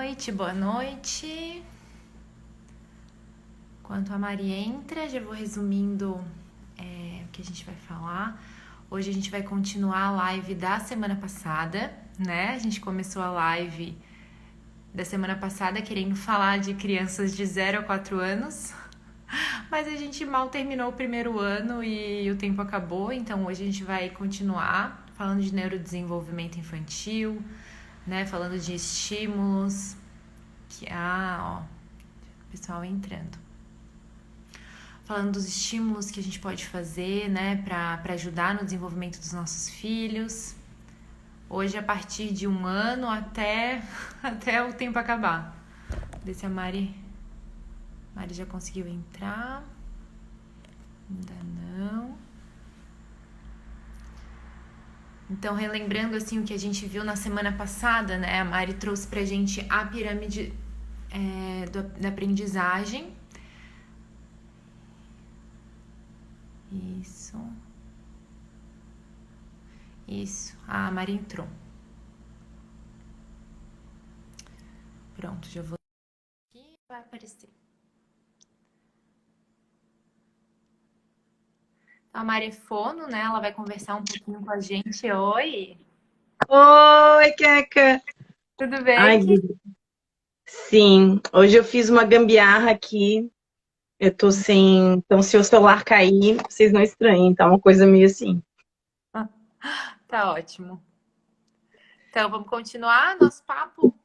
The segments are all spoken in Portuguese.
noite, boa noite. Enquanto a Mari entra, já vou resumindo o que a gente vai falar. Hoje a gente vai continuar a live da semana passada, né? A gente começou a live da semana passada querendo falar de crianças de 0 a 4 anos, mas a gente mal terminou o primeiro ano e o tempo acabou, então hoje a gente vai continuar falando de neurodesenvolvimento infantil, né? Falando de estímulos, pessoal entrando. Falando dos estímulos que a gente pode fazer, né, para ajudar no desenvolvimento dos nossos filhos. Hoje, a partir de 1 ano até o tempo acabar. Ver se a Mari já conseguiu entrar. Ainda não. Então, relembrando assim o que a gente viu na semana passada, né? A Mari trouxe pra gente a pirâmide da aprendizagem. Isso. A Mari entrou. Pronto, já vou aqui, vai aparecer. A Mari é fono, né? Ela vai conversar um pouquinho com a gente. Oi! Oi, Keka! Tudo bem? Ai, sim, hoje eu fiz uma gambiarra aqui. Eu tô sem. Então, se o celular cair, vocês não estranhem, tá uma coisa meio assim. Tá ótimo. Então, vamos continuar nosso papo?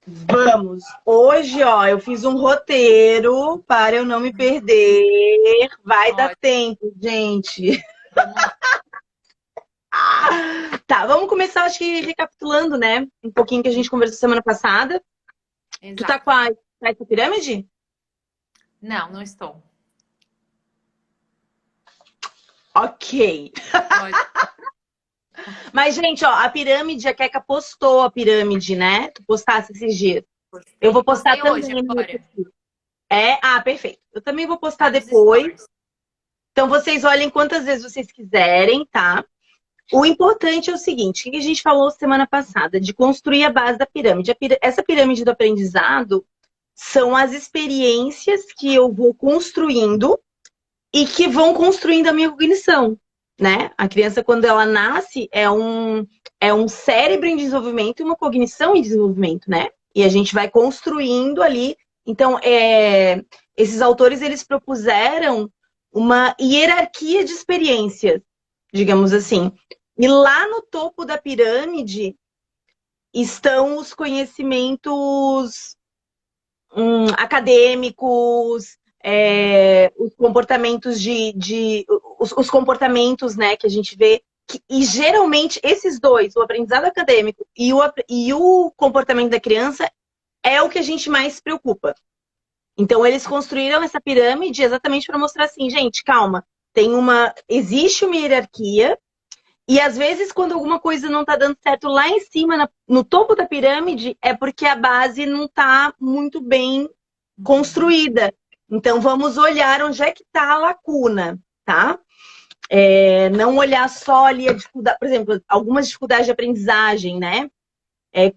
Vamos! Hoje, ó, eu fiz um roteiro para eu não me perder. Vai dar Ótimo. tempo, gente. Vamos lá. Tá, vamos começar, acho que recapitulando, né? Um pouquinho que a gente conversou semana passada. Tu tá Exato. com essa pirâmide? Não, não estou. Ok. Ótimo. Mas, gente, ó, a pirâmide, a Keka postou a pirâmide, né? Tu postasse esses dias. Eu vou postar Postei hoje, também no meu agora. perfil. Perfeito. Eu também vou postar Tá nos depois. stories. Então, vocês olhem quantas vezes vocês quiserem, tá? O importante é o seguinte, o que a gente falou semana passada? De construir a base da pirâmide. Essa pirâmide do aprendizado são as experiências que eu vou construindo e que vão construindo a minha cognição, né? A criança, quando ela nasce, é um cérebro em desenvolvimento e uma cognição em desenvolvimento, né? E a gente vai construindo ali. Então, esses autores, eles propuseram uma hierarquia de experiências, digamos assim. E lá no topo da pirâmide estão os conhecimentos acadêmicos, os comportamentos os comportamentos, né, que a gente vê. E geralmente esses dois, o aprendizado acadêmico e o comportamento da criança, é o que a gente mais se preocupa. Então, eles construíram essa pirâmide exatamente para mostrar assim, gente, calma, existe uma hierarquia, e às vezes, quando alguma coisa não está dando certo lá em cima, no topo da pirâmide, é porque a base não está muito bem construída. Então, vamos olhar onde é que está a lacuna, tá? Não olhar só ali a dificuldade, por exemplo, algumas dificuldades de aprendizagem, né?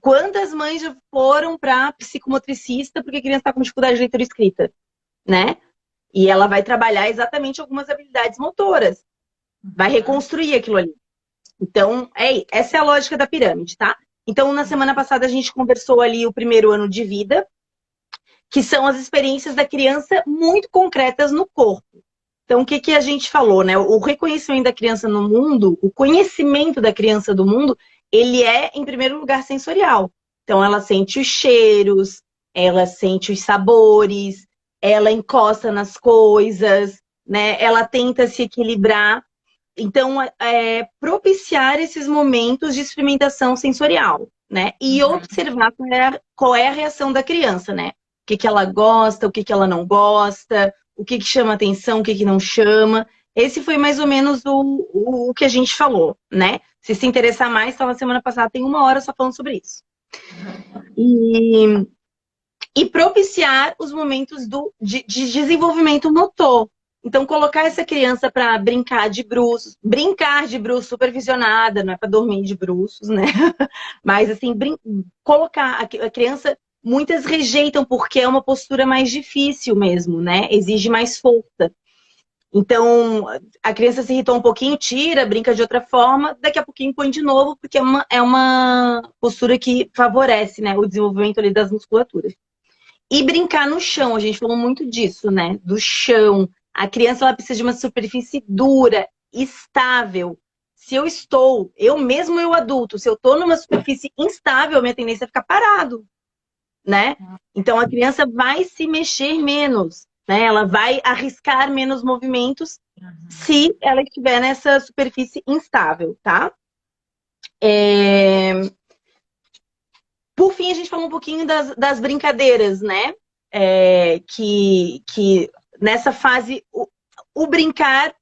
Quantas mães já foram para psicomotricista porque a criança está com dificuldade de leitura e escrita, né? E ela vai trabalhar exatamente algumas habilidades motoras, vai reconstruir aquilo ali. Então, essa é a lógica da pirâmide, tá? Então, na semana passada, a gente conversou ali o primeiro ano de vida, que são as experiências da criança muito concretas no corpo. Então, o que a gente falou, né? O reconhecimento da criança no mundo, o conhecimento da criança do mundo, ele é, em primeiro lugar, sensorial. Então, ela sente os cheiros, ela sente os sabores, ela encosta nas coisas, né? Ela tenta se equilibrar. Então, propiciar esses momentos de experimentação sensorial, né? E observar qual é a reação da criança, né? O que ela gosta, o que ela não gosta, o que chama atenção, o que não chama. Esse foi mais ou menos o que a gente falou, né? Se interessar mais, tá na semana passada, tem 1 hora só falando sobre isso. E propiciar os momentos de desenvolvimento motor. Então, colocar essa criança para brincar de bruços supervisionada, não é para dormir de bruços, né? Mas, assim, colocar a criança muitas rejeitam porque é uma postura mais difícil mesmo, né? Exige mais força. Então, a criança se irritou um pouquinho, tira, brinca de outra forma, daqui a pouquinho põe de novo, porque é uma postura que favorece, né, o desenvolvimento ali das musculaturas. E brincar no chão, a gente falou muito disso, né? Do chão. A criança ela precisa de uma superfície dura, estável. Se eu estou, eu mesmo eu adulto, se eu estou numa superfície instável, a minha tendência é ficar parado, né? Então a criança vai se mexer menos, né? Ela vai arriscar menos movimentos se ela estiver nessa superfície instável, tá? Por fim, a gente falou um pouquinho das brincadeiras, né? Que nessa fase, o brincar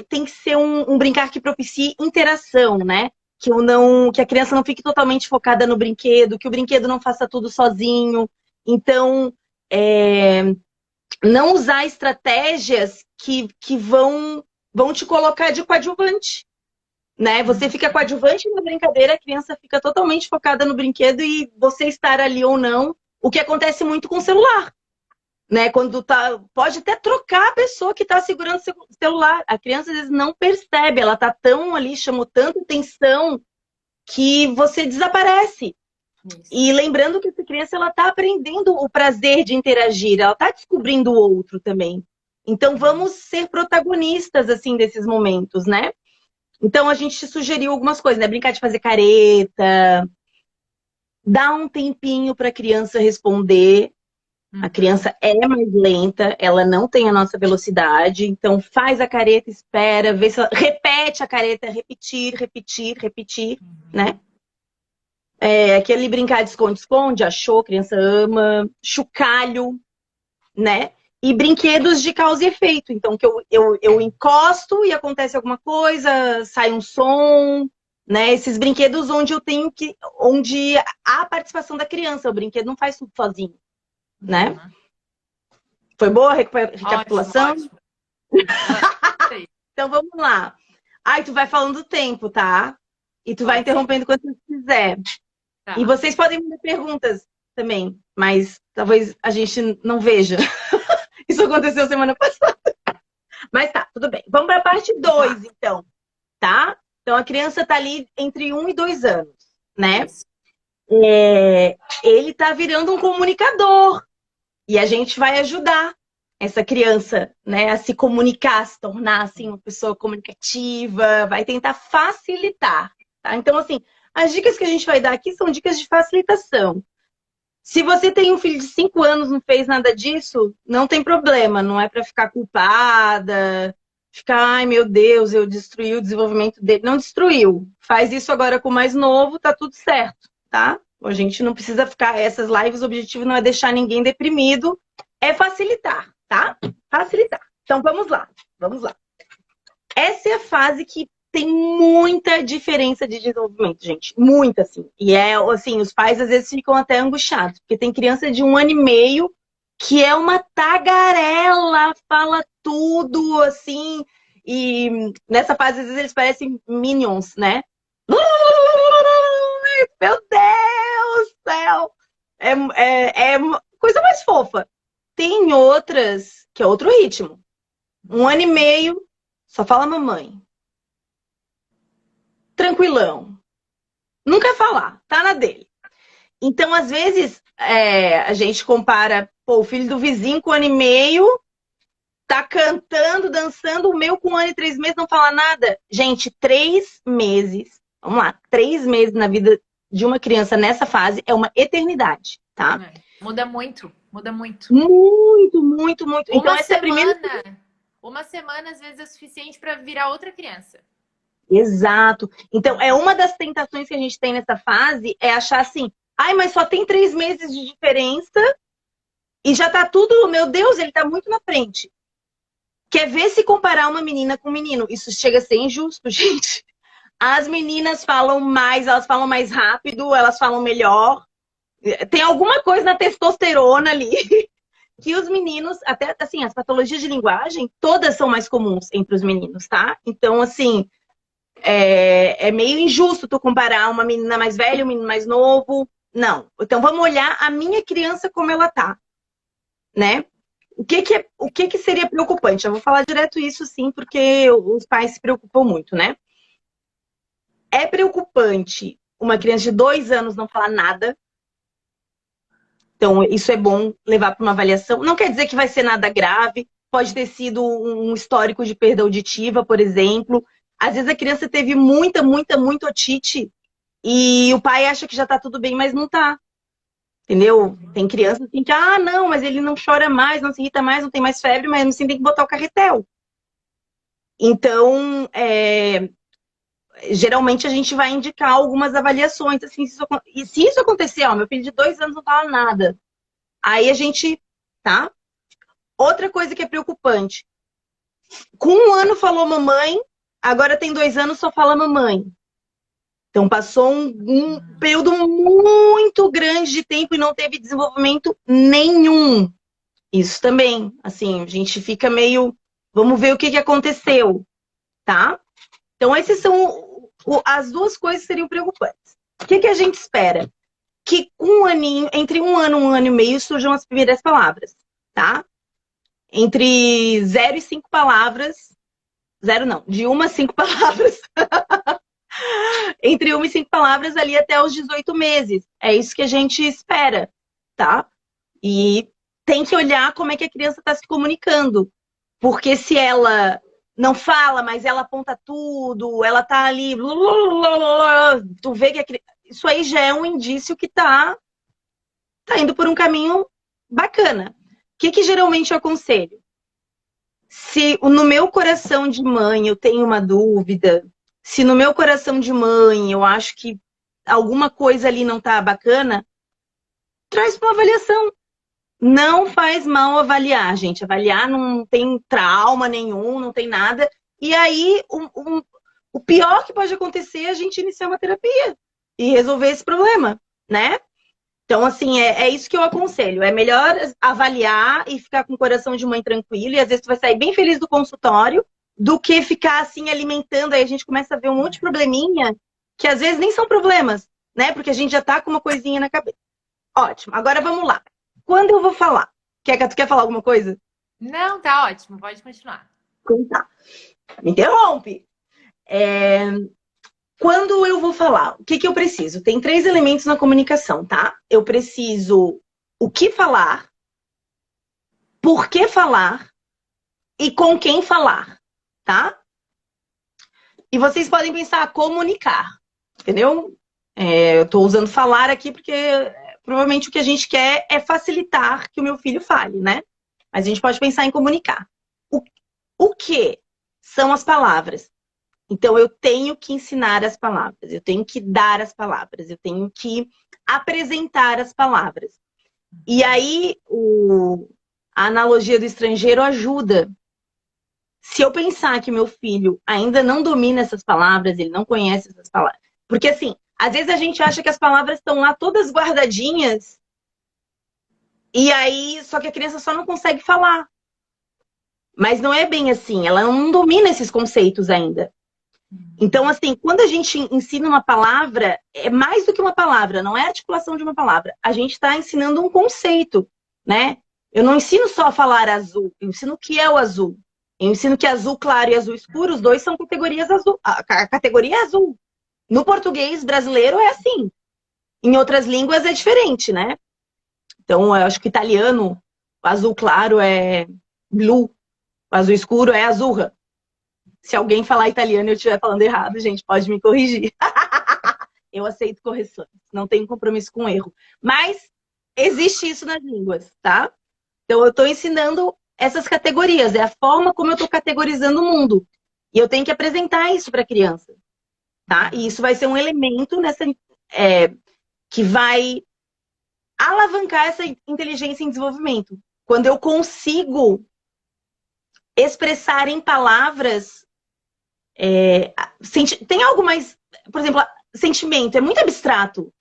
tem que ser um brincar que propicie interação, né? Que a criança não fique totalmente focada no brinquedo, que o brinquedo não faça tudo sozinho. Então, não usar estratégias que vão te colocar de coadjuvante. Né? Você fica coadjuvante na brincadeira, a criança fica totalmente focada no brinquedo e você estar ali ou não, o que acontece muito com o celular. Né? Quando pode até trocar a pessoa que está segurando o celular. A criança às vezes não percebe, ela está tão ali, chamou tanta atenção que você desaparece. Isso. E lembrando que essa criança ela está aprendendo o prazer de interagir, ela está descobrindo o outro também. Então vamos ser protagonistas assim desses momentos, né? Então, a gente sugeriu algumas coisas, né? Brincar de fazer careta, dar um tempinho para a criança responder. A criança é mais lenta, ela não tem a nossa velocidade. Então, faz a careta, espera, vê se ela... repete a careta, repetir, né? Aquele brincar de esconde-esconde, achou, a criança ama. Chocalho, né? E brinquedos de causa e efeito. Então, que eu encosto e acontece alguma coisa, sai um som, né? Esses brinquedos onde há a participação da criança. O brinquedo não faz tudo sozinho, né? Foi boa a recapitulação? Ótimo. Então, vamos lá. Aí, tu vai falando o tempo, tá? E tu vai interrompendo quando você quiser. Tá. E vocês podem me perguntas também, mas talvez a gente não veja. Isso aconteceu semana passada. Mas tá, tudo bem. Vamos para a parte 2, então. Tá? Então, a criança tá ali entre 1 e 2 anos, né? Ele tá virando um comunicador. E a gente vai ajudar essa criança, né, a se comunicar, a se tornar, assim, uma pessoa comunicativa. Vai tentar facilitar, tá? Então, assim, as dicas que a gente vai dar aqui são dicas de facilitação. Se você tem um filho de 5 anos e não fez nada disso, não tem problema. Não é para ficar culpada, ficar, ai meu Deus, eu destruí o desenvolvimento dele. Não destruiu. Faz isso agora com o mais novo, tá tudo certo, tá? A gente não precisa ficar... Essas lives, o objetivo não é deixar ninguém deprimido, é facilitar, tá? Facilitar. Então, vamos lá. Essa é a fase que tem muita diferença de desenvolvimento, gente. Muita, assim. E assim, os pais às vezes ficam até angustiados, porque tem criança de 1 ano e meio que é uma tagarela, fala tudo, assim. E nessa fase, às vezes, eles parecem Minions, né? Meu Deus do céu! É coisa mais fofa. Tem outras que é outro ritmo. 1 ano e meio, só fala mamãe. Tranquilão. Não quer falar, tá na dele. Então, às vezes, a gente compara, o filho do vizinho com 1 ano e meio, tá cantando, dançando, o meu com 1 ano e 3 meses não fala nada. Gente, 3 meses, vamos lá, 3 meses na vida de uma criança nessa fase é uma eternidade, tá? Muda muito, muda muito. Muito, muito, muito. Então, essa é a primeira... Uma semana, às vezes, é suficiente para virar outra criança. Exato. Então, uma das tentações que a gente tem nessa fase é achar assim, ai, mas só tem 3 meses de diferença e já tá tudo, meu Deus, ele tá muito na frente. Quer ver se comparar uma menina com um menino? Isso chega a ser injusto, gente. As meninas falam mais, elas falam mais rápido, elas falam melhor. Tem alguma coisa na testosterona ali que os meninos, até assim, as patologias de linguagem, todas são mais comuns entre os meninos, tá? Então, assim, é meio injusto tu comparar uma menina mais velha e um menino mais novo. Não. Então vamos olhar a minha criança como ela tá, né? O que que seria preocupante? Eu vou falar direto isso sim, porque os pais se preocupam muito, né? É preocupante uma criança de 2 anos não falar nada. Então, isso é bom levar para uma avaliação. Não quer dizer que vai ser nada grave. Pode ter sido um histórico de perda auditiva, por exemplo. Às vezes a criança teve muita otite e o pai acha que já tá tudo bem, mas não tá. Entendeu? Tem criança assim que, não, mas ele não chora mais, não se irrita mais, não tem mais febre, mas assim tem que botar o carretel. Então, geralmente a gente vai indicar algumas avaliações, assim, e se isso acontecer, meu filho de 2 anos não fala nada, aí a gente, tá? Outra coisa que é preocupante, com 1 ano falou mamãe, agora tem 2 anos só fala mamãe. Então passou um período muito grande de tempo e não teve desenvolvimento nenhum. Isso também, assim, a gente fica meio, vamos ver o que aconteceu, tá? Então esses são as duas coisas que seriam preocupantes. O que a gente espera? Que com 1 aninho, entre 1 ano e meio, surjam as primeiras palavras, tá? Entre 0 e 5 palavras, 0 não, de 1 a 5 palavras. Entre 1 e 5 palavras ali até os 18 meses. É isso que a gente espera, tá? E tem que olhar como é que a criança está se comunicando. Porque se ela não fala, mas ela aponta tudo, ela tá ali, tu vê que isso aí já é um indício que tá indo por um caminho bacana. O que geralmente eu aconselho? Se no meu coração de mãe eu tenho uma dúvida, se no meu coração de mãe eu acho que alguma coisa ali não tá bacana, traz para uma avaliação. Não faz mal avaliar, gente. Avaliar não tem trauma nenhum, não tem nada. E aí, o pior que pode acontecer é a gente iniciar uma terapia e resolver esse problema, né? Então, assim, é isso que eu aconselho. É melhor avaliar e ficar com o coração de mãe tranquilo. E às vezes tu vai sair bem feliz do consultório do que ficar assim alimentando. Aí a gente começa a ver um monte de probleminha que às vezes nem são problemas, né? Porque a gente já tá com uma coisinha na cabeça. Ótimo. Agora vamos lá. Quando eu vou falar? Tu quer falar alguma coisa? Não, tá ótimo. Pode continuar. Então tá. Me interrompe. Quando eu vou falar, o que eu preciso? Tem 3 elementos na comunicação, tá? Eu preciso o que falar, por que falar e com quem falar, tá? E vocês podem pensar comunicar, entendeu? Eu tô usando falar aqui porque provavelmente o que a gente quer é facilitar que o meu filho fale, né? Mas a gente pode pensar em comunicar. O que são as palavras? Então, eu tenho que ensinar as palavras, eu tenho que dar as palavras, eu tenho que apresentar as palavras. E aí, a analogia do estrangeiro ajuda. Se eu pensar que meu filho ainda não domina essas palavras, ele não conhece essas palavras. Porque, assim, às vezes a gente acha que as palavras estão lá todas guardadinhas, e aí, só que a criança só não consegue falar. Mas não é bem assim, ela não domina esses conceitos ainda. Então, assim, quando a gente ensina uma palavra, é mais do que uma palavra, não é a articulação de uma palavra. A gente está ensinando um conceito, né? Eu não ensino só a falar azul, eu ensino o que é o azul. Eu ensino que azul claro e azul escuro, os dois são categorias azul. A categoria é azul. No português brasileiro é assim. Em outras línguas é diferente, né? Então, eu acho que o italiano, o azul claro é blu, o azul escuro é azurra. Se alguém falar italiano e eu estiver falando errado, gente, pode me corrigir. Eu aceito correções, não tenho compromisso com erro. Mas existe isso nas línguas, tá? Então eu estou ensinando essas categorias, é a forma como eu estou categorizando o mundo. E eu tenho que apresentar isso para a criança, tá? E isso vai ser um elemento que vai alavancar essa inteligência em desenvolvimento. Quando eu consigo expressar em palavras tem algo mais, por exemplo, sentimento é muito abstrato,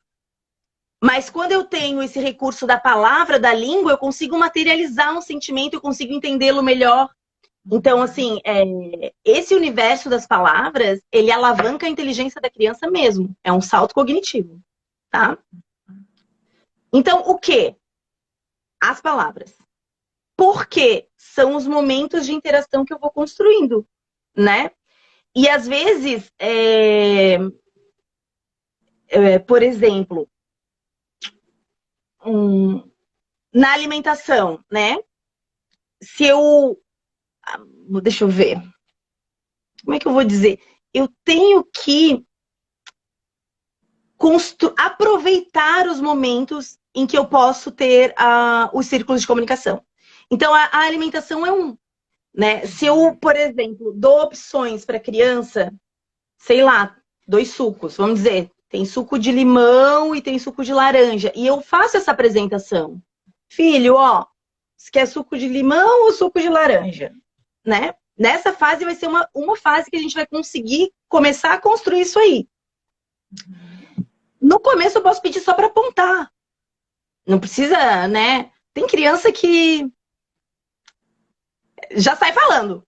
mas quando eu tenho esse recurso da palavra, da língua, eu consigo materializar um sentimento, eu consigo entendê-lo melhor. Então, assim, esse universo das palavras, ele alavanca a inteligência da criança mesmo. É um salto cognitivo, tá? Então, o que? As palavras. Por quê? São os momentos de interação que eu vou construindo, né? E às vezes, por exemplo, na alimentação, né? Se eu. Deixa eu ver. Como é que eu vou dizer? Eu tenho que aproveitar os momentos em que eu posso ter os círculos de comunicação. Então, a alimentação é um. Né? Se eu, por exemplo, dou opções para a criança, sei lá, 2 sucos, vamos dizer, tem suco de limão e tem suco de laranja, e eu faço essa apresentação. Filho, ó, você quer suco de limão ou suco de laranja? Né? Nessa fase vai ser uma fase que a gente vai conseguir começar a construir isso aí. No começo eu posso pedir só para apontar. Não precisa, né? Tem criança que já sai falando.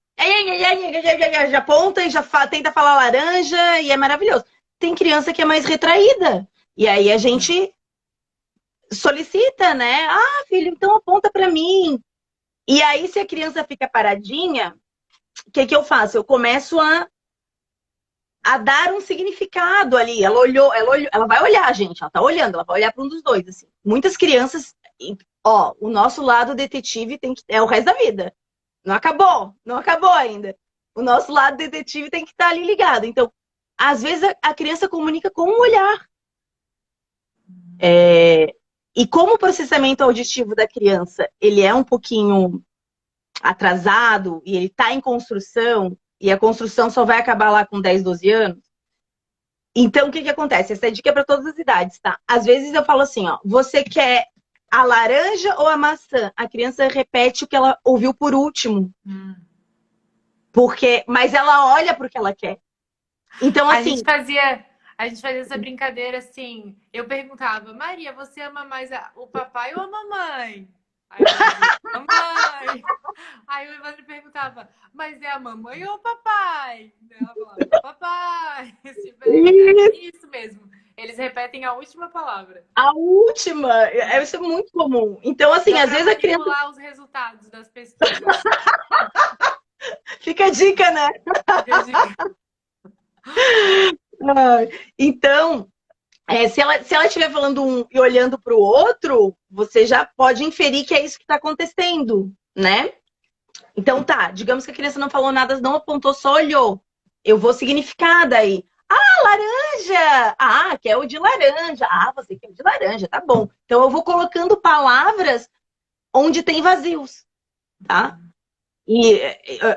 Já aponta e já tenta falar laranja e é maravilhoso. Tem criança que é mais retraída. E aí a gente solicita, né? Ah, filho, então aponta para mim. E aí, se a criança fica paradinha, o que eu faço? Eu começo a dar um significado ali. Ela olhou, ela vai olhar, gente. Ela tá olhando, ela vai olhar para um dos dois. Assim. Muitas crianças, ó, o nosso lado detetive é o resto da vida. Não acabou ainda. O nosso lado detetive tem que estar ali ligado. Então, às vezes a criança comunica com um olhar. E como o processamento auditivo da criança, ele é um pouquinho atrasado e ele está em construção, e a construção só vai acabar lá com 10, 12 anos. Então, o que acontece? Essa dica é para todas as idades, tá? Às vezes eu falo assim, ó, você quer a laranja ou a maçã? A criança repete o que ela ouviu por último. Mas ela olha para o que ela quer. Então, assim... A gente fazia essa brincadeira assim. Eu perguntava, Maria, você ama mais o papai ou a mamãe? Aí eu dizia, mamãe. Aí o Evandro perguntava, mas é a mamãe ou o papai? Ela falava, papai. Isso mesmo. Eles repetem a última palavra. A última! Isso é muito comum. Então, assim, às vezes a criança... manipular os resultados das pesquisas. Fica a dica, né? Fica a dica. Então, se ela estiver falando um e olhando para o outro, você já pode inferir que é isso que está acontecendo, né? Então tá, digamos que a criança não falou nada, não apontou, só olhou. Eu vou significar daí. Ah, laranja! Ah, quer o de laranja. Ah, você quer o de laranja, tá bom. Então eu vou colocando palavras onde tem vazios, tá? E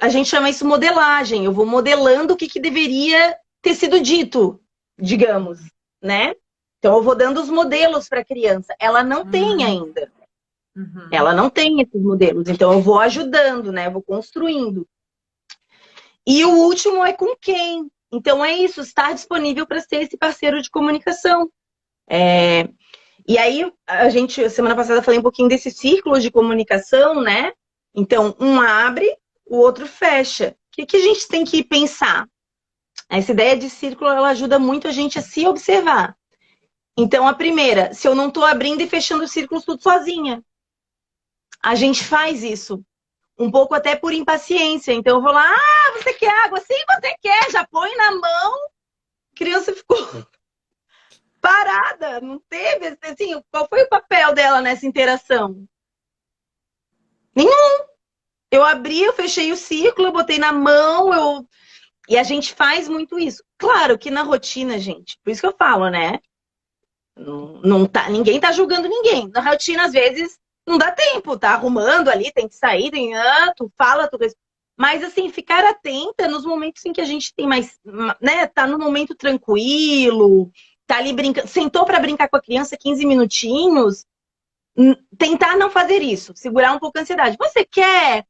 a gente chama isso modelagem. Eu vou modelando o que deveria ter sido dito, digamos, né? Então eu vou dando os modelos para a criança. Ela não tem ainda. Ela não tem esses modelos. Então eu vou ajudando, né? Eu vou construindo. E o último é com quem. Então é isso, estar disponível para ser esse parceiro de comunicação. E aí, semana passada, falei um pouquinho desse círculo de comunicação, né? Então, um abre, o outro fecha. O que a gente tem que pensar? Essa ideia de círculo, ela ajuda muito a gente a se observar. Então, a primeira, se eu não estou abrindo e fechando círculos tudo sozinha. A gente faz isso. Um pouco até por impaciência. Então, eu vou lá, você quer água? Sim, você quer. Já põe na mão. A criança ficou parada. Não teve, assim, qual foi o papel dela nessa interação? Nenhum. Eu abri, eu fechei o círculo, eu botei na mão, E a gente faz muito isso. Claro que na rotina, gente, por isso que eu falo, né? Ninguém tá julgando ninguém. Na rotina, às vezes, não dá tempo, tá arrumando ali, tem que sair, tu fala, Mas, assim, ficar atenta nos momentos em que a gente tem mais, né? Tá no momento tranquilo, tá ali brincando, sentou para brincar com a criança 15 minutinhos, tentar não fazer isso, segurar um pouco a ansiedade. Você quer?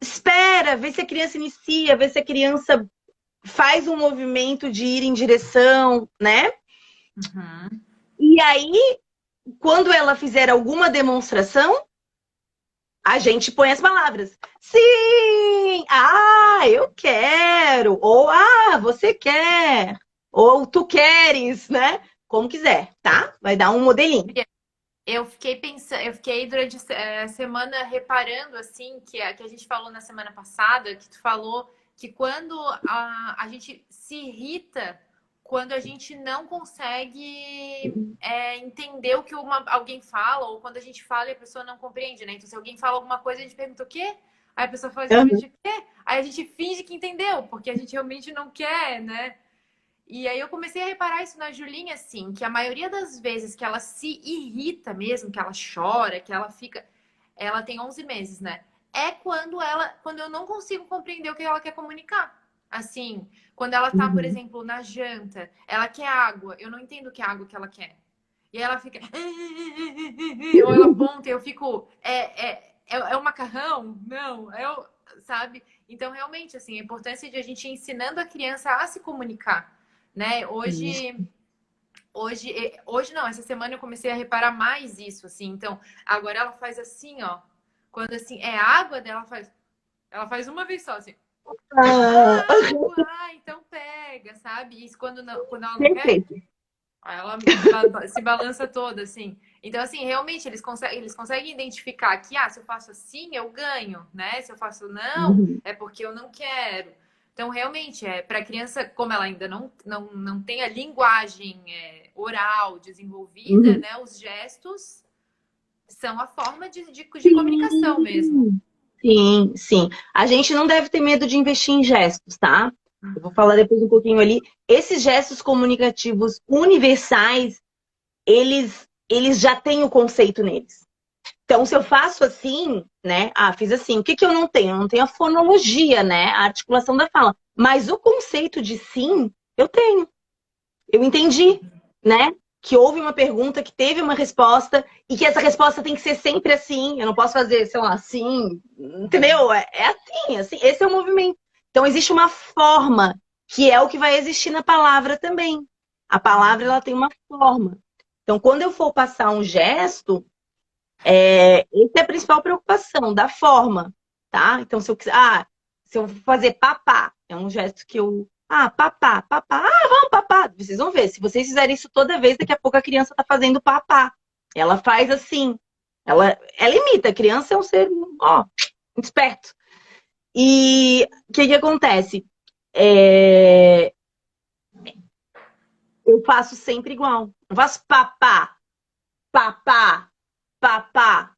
Espera, vê se a criança inicia, vê se a criança faz um movimento de ir em direção, né? E aí, quando ela fizer alguma demonstração, a gente põe as palavras. Sim! Ah, eu quero! Ou, ah, você quer! Ou tu queres, né? como quiser, tá? Vai dar um modelinho. Eu fiquei pensando, eu fiquei durante a semana reparando assim que a gente falou na semana passada, que tu falou que quando a gente se irrita, quando a gente não consegue entender o que alguém fala, ou quando a gente fala e a pessoa não compreende, né? Então, se alguém fala alguma coisa, a gente pergunta o quê? Aí a pessoa fala exatamente o quê? Aí a gente finge que entendeu, porque a gente realmente não quer, né? E aí eu comecei a reparar isso na Julinha, assim, que a maioria das vezes que ela se irrita mesmo, que ela chora, que ela fica. Ela tem 11 meses, né? É quando eu não consigo compreender o que ela quer comunicar. Assim, quando ela tá, por Uhum. exemplo, na janta, ela quer água, eu não entendo que água que ela quer. E ela fica. Ou ela aponta e eu fico. É o macarrão? Não, sabe? Então, realmente, assim, a importância de a gente ir ensinando a criança a se comunicar, né? Isso. Hoje não, essa semana eu comecei a reparar mais isso, assim. Então, agora ela faz assim, ó. Quando assim é água dela, ela faz uma vez só, assim. Ah, Água, então pega, sabe? Isso quando ela não quer, perfeito. aí ela se balança toda, assim. Então, assim, realmente eles conseguem identificar que, se eu faço assim, eu ganho, né? Se eu faço não, Uhum. é porque eu não quero. Então, realmente, para a criança, como ela ainda não tem a linguagem oral desenvolvida, Uhum. né? Os gestos são a forma de comunicação mesmo. Sim, sim, sim. A gente não deve ter medo de investir em gestos, tá? Eu vou falar depois um pouquinho ali. Esses gestos comunicativos universais, eles já têm o conceito neles. Então, se eu faço assim, né? Fiz assim. O que que eu não tenho? Eu não tenho a fonologia, né? A articulação da fala. Mas o conceito de sim, eu tenho. Eu entendi, né? Que houve uma pergunta, que teve uma resposta, e que essa resposta tem que ser sempre assim. Eu não posso fazer, sei lá, assim, entendeu? É assim, assim. Esse é o movimento. Então, existe uma forma, que é o que vai existir na palavra também. A palavra, ela tem uma forma. Então, quando eu for passar um gesto, essa é a principal preocupação, da forma, tá? Então, se eu fazer papá, é um gesto que eu. Papá, papá, vamos papá. Vocês vão ver, se vocês fizerem isso toda vez, daqui a pouco a criança tá fazendo papá. Ela faz assim, ela imita, a criança é um ser, ó, esperto. E o que que acontece? É, eu faço sempre igual. Eu faço papá, papá, papá,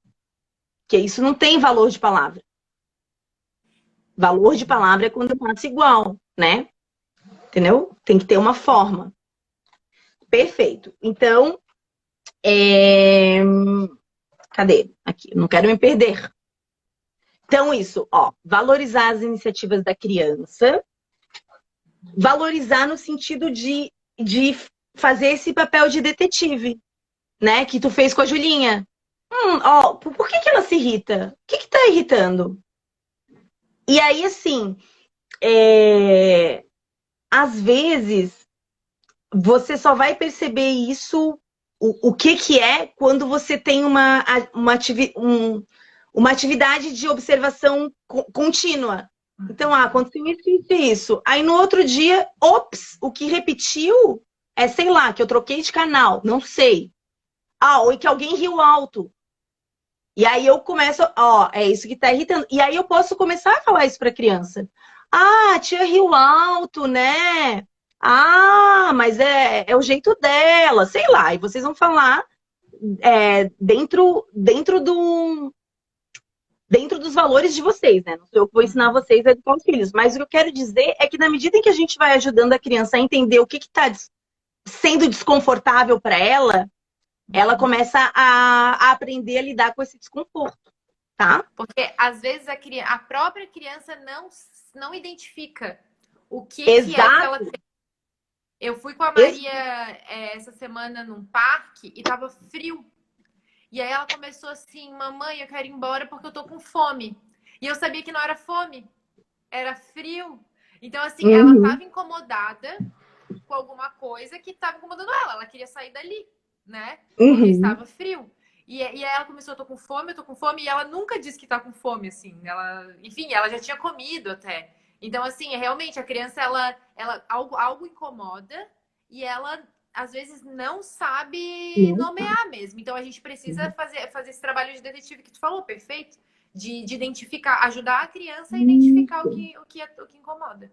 que isso não tem valor de palavra. Valor de palavra é quando eu faço igual, né? Entendeu? Tem que ter uma forma. Perfeito. Então, cadê? Aqui, não quero me perder. Então, isso, ó, valorizar as iniciativas da criança, valorizar no sentido de fazer esse papel de detetive, né? Que tu fez com a Julinha. Ó, por que que ela se irrita? O que que tá irritando? E aí, assim, às vezes você só vai perceber isso, o que que é, quando você tem uma atividade de observação contínua. Então, aconteceu isso, isso e isso. Aí no outro dia, ops, o que repetiu sei lá, que eu troquei de canal, não sei. Ou que alguém riu alto. E aí eu começo, é isso que tá irritando. E aí eu posso começar a falar isso pra criança. A tia riu alto, né? Mas é o jeito dela, sei lá. E vocês vão falar dentro dos valores de vocês, né? Não sou eu que vou ensinar vocês a educar os filhos. Mas o que eu quero dizer é que na medida em que a gente vai ajudando a criança a entender o que está sendo desconfortável para ela começa a aprender a lidar com esse desconforto, tá? Porque às vezes a própria criança não identifica o que é que ela Exato. tem. Eu fui com a Ex Maria essa semana num parque e tava frio. E aí ela começou assim, mamãe, eu quero ir embora porque eu tô com fome. E eu sabia que não era fome, era frio. Então, assim, ela uhum, tava incomodada com alguma coisa que tava incomodando ela. Ela queria sair dali, né? Porque uhum. estava frio. E aí ela começou, eu tô com fome, e ela nunca disse que tá com fome, assim. Enfim, ela já tinha comido até. Então, assim, realmente, a criança, algo incomoda e ela às vezes não sabe Não tá. nomear mesmo. Então a gente precisa fazer esse trabalho de detetive que tu falou, perfeito? De identificar, ajudar a criança a identificar Isso. o que incomoda.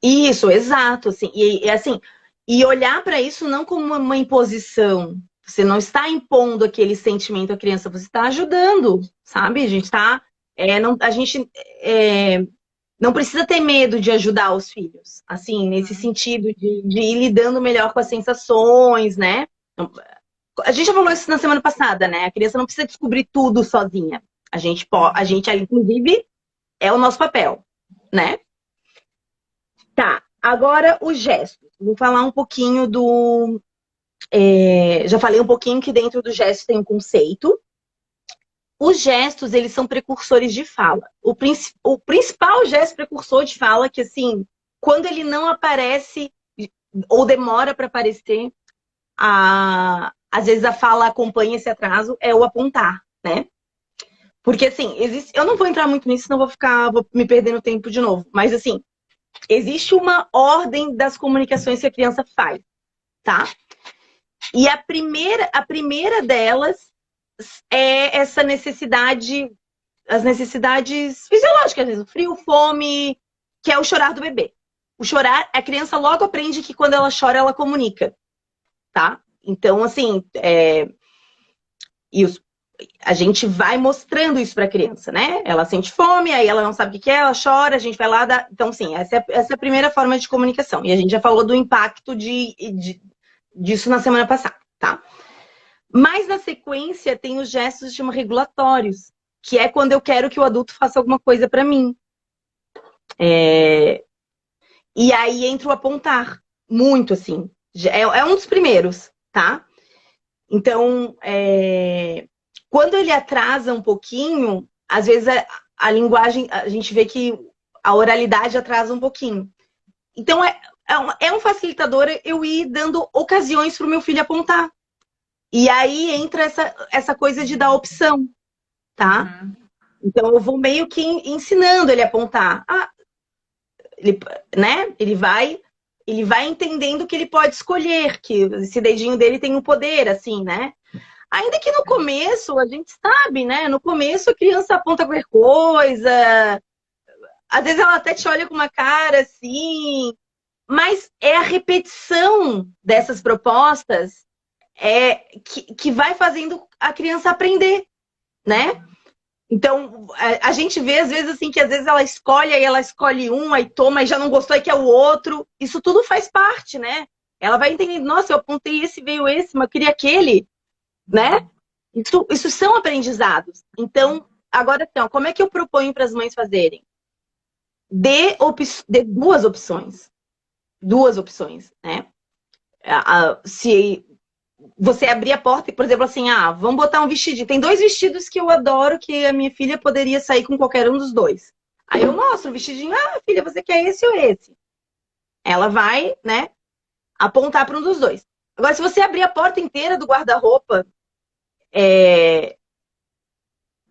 Isso, exato, assim, assim, e olhar para isso não como uma imposição. Você não está impondo aquele sentimento à criança, você está ajudando, sabe? A gente está, não, a gente não precisa ter medo de ajudar os filhos, assim, nesse Uhum. sentido de ir lidando melhor com as sensações, né? A gente já falou isso na semana passada, né? A criança não precisa descobrir tudo sozinha. A Uhum. gente, inclusive, é o nosso papel, né? Tá, agora os gestos. Vou falar um pouquinho do. Já falei um pouquinho que dentro do gesto tem um conceito. Os gestos, eles são precursores de fala. O principal gesto precursor de fala, que assim, quando ele não aparece ou demora para aparecer, às vezes a fala acompanha esse atraso, é o apontar, né? Porque assim, existe. Eu não vou entrar muito nisso, senão vou me perder no tempo de novo. Mas assim, existe uma ordem das comunicações que a criança faz, tá? E a primeira delas é essa necessidade, as necessidades fisiológicas, frio, fome, que é o chorar do bebê. O chorar, a criança logo aprende que quando ela chora, ela comunica, tá? Então, assim, e a gente vai mostrando isso para a criança, né? Ela sente fome, aí ela não sabe o que é, ela chora, a gente vai lá dar. Então, sim, essa é a primeira forma de comunicação. E a gente já falou do impacto disso na semana passada, tá? Mas na sequência tem os gestos chamam regulatórios, que é quando eu quero que o adulto faça alguma coisa para mim. E aí entra o apontar, muito assim. É um dos primeiros, tá? Então, quando ele atrasa um pouquinho, às vezes a linguagem, a gente vê que a oralidade atrasa um pouquinho. Então, é um facilitador eu ir dando ocasiões para o meu filho apontar. E aí entra essa coisa de dar opção, tá? Uhum. Então, eu vou meio que ensinando ele a apontar. Ele, né? Ele vai entendendo que ele pode escolher, que esse dedinho dele tem um poder, assim, né? Ainda que no começo, a gente sabe, né? No começo a criança aponta qualquer coisa, às vezes ela até te olha com uma cara assim, mas é a repetição dessas propostas que vai fazendo a criança aprender, né? Então, a gente vê às vezes assim, que às vezes ela escolhe, aí ela escolhe um, aí toma, e já não gostou, aí quer o outro. Isso tudo faz parte, né? Ela vai entendendo, nossa, eu apontei esse, veio esse, mas eu queria aquele, né? Isso são aprendizados. Então, agora assim, ó, como é que eu proponho para as mães fazerem? Dê duas opções. Duas opções, né? Se você abrir a porta e, por exemplo, assim, vamos botar um vestidinho. Tem dois vestidos que eu adoro que a minha filha poderia sair com qualquer um dos dois. Aí eu mostro o vestidinho, filha, você quer esse ou esse? Ela vai, né, apontar para um dos dois. Agora, se você abrir a porta inteira do guarda-roupa,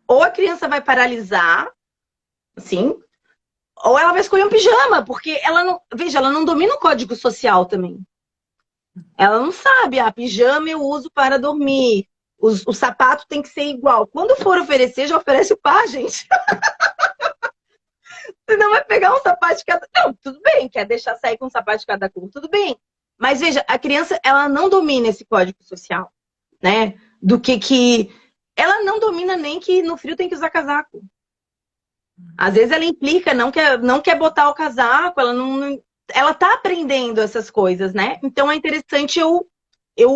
ou a criança vai paralisar, assim, ou ela vai escolher um pijama, porque ela não, veja, ela não domina o código social também. Ela não sabe, pijama eu uso para dormir. O sapato tem que ser igual. Quando for oferecer, já oferece o par, gente. Você não vai pegar um sapato de cada. Não, tudo bem, quer deixar sair com um sapato de cada cor, tudo bem. Mas veja, a criança, ela não domina esse código social, né? Do que. Ela não domina nem que no frio tem que usar casaco. Às vezes ela implica, não quer botar o casaco, ela tá aprendendo essas coisas, né? Então é interessante eu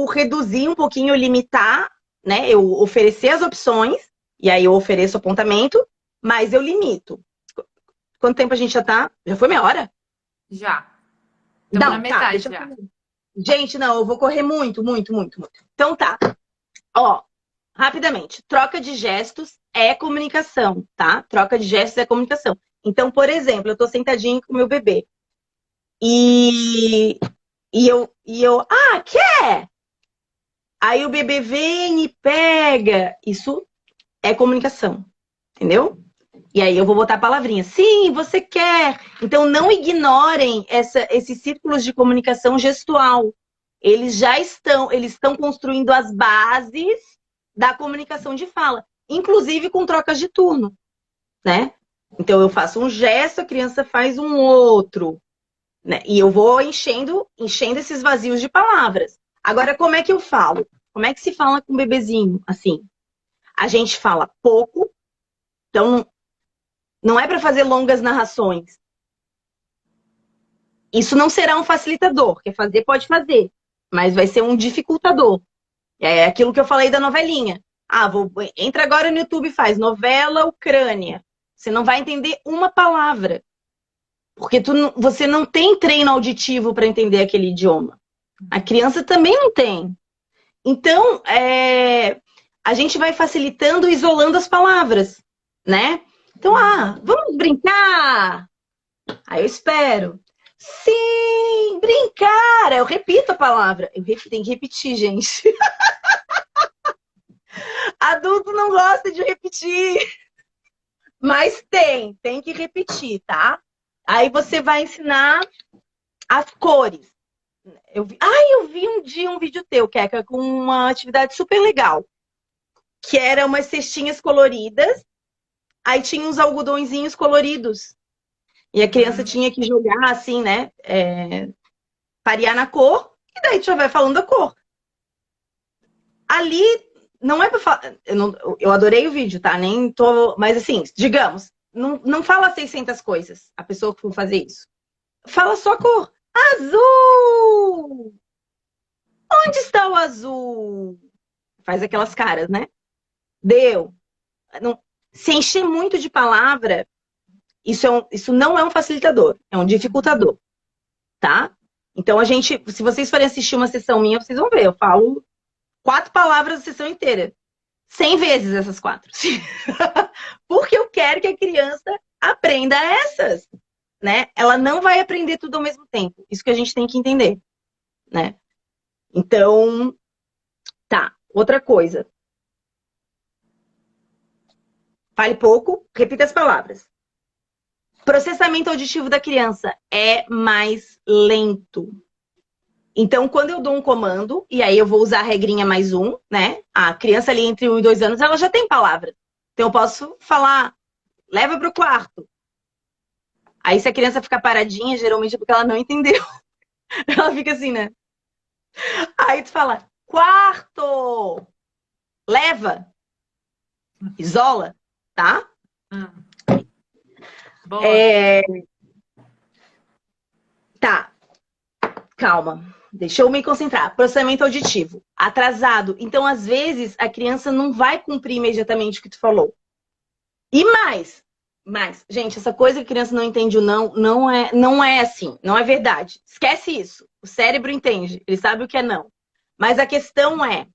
reduzir um pouquinho, eu limitar, né? Eu oferecer as opções, e aí eu ofereço apontamento, mas eu limito. Quanto tempo a gente já tá? Já foi meia hora? Já. Estamos na Não, tá, metade deixa eu já. fazer. Gente, não, eu vou correr muito, muito, muito, muito. Então tá. Ó, rapidamente, troca de gestos é comunicação, tá? Troca de gestos é comunicação. Então, por exemplo, eu tô sentadinha com o meu bebê. E, quer? Aí o bebê vem e pega. Isso é comunicação, entendeu? E aí eu vou botar a palavrinha. Sim, você quer. Então não ignorem esses círculos de comunicação gestual. eles estão construindo as bases da comunicação de fala, inclusive com trocas de turno, né? Então eu faço um gesto, a criança faz um outro, né? E eu vou enchendo esses vazios de palavras. Agora, como é que eu falo? Como é que se fala com um bebezinho? Assim, a gente fala pouco, então não é para fazer longas narrações. Isso não será um facilitador. Quer fazer, pode fazer. Mas vai ser um dificultador. É aquilo que eu falei da novelinha. Entra agora no YouTube e faz novela Ucrânia. Você não vai entender uma palavra. Porque você não tem treino auditivo para entender aquele idioma. A criança também não tem. Então, a gente vai facilitando e isolando as palavras, né? Então, vamos brincar? Aí eu espero. Sim, brincar. Eu repito a palavra. Tenho que repetir, gente. Adulto não gosta de repetir. Mas tem que repetir, tá? Aí você vai ensinar as cores. Eu vi um dia um vídeo teu, Keka, com uma atividade super legal. Que eram umas cestinhas coloridas. Aí tinha uns algodõezinhos coloridos. E a criança tinha que jogar assim, né? Parear na cor. E daí tu já vai falando a cor. Ali, não é pra falar... Eu adorei o vídeo, tá? Nem tô... Mas assim, digamos, não fala 600 coisas, a pessoa que for fazer isso. Fala só a cor. Azul! Onde está o azul? Faz aquelas caras, né? Deu. Se encher muito de palavra, isso não é um facilitador, é um dificultador, tá? Então, se vocês forem assistir uma sessão minha, vocês vão ver, eu falo 4 palavras a sessão inteira. 100 vezes essas 4. Porque eu quero que a criança aprenda essas, né? Ela não vai aprender tudo ao mesmo tempo. Isso que a gente tem que entender, né? Então, tá. Outra coisa. Fale pouco, repita as palavras. Processamento auditivo da criança é mais lento. Então, quando eu dou um comando, e aí eu vou usar a regrinha mais um, né? A criança ali entre 1 e 2 anos, ela já tem palavra. Então, eu posso falar, leva para o quarto. Aí, se a criança ficar paradinha, geralmente é porque ela não entendeu. Ela fica assim, né? Aí tu fala, quarto! Leva! Isola, tá? Boa. Tá. Calma. Deixa eu me concentrar. Processamento auditivo. Atrasado. Então, às vezes, a criança não vai cumprir imediatamente o que tu falou. E mais. Gente, essa coisa que a criança não entende o não é assim. Não é verdade. Esquece isso. O cérebro entende. Ele sabe o que é não. Mas a questão é,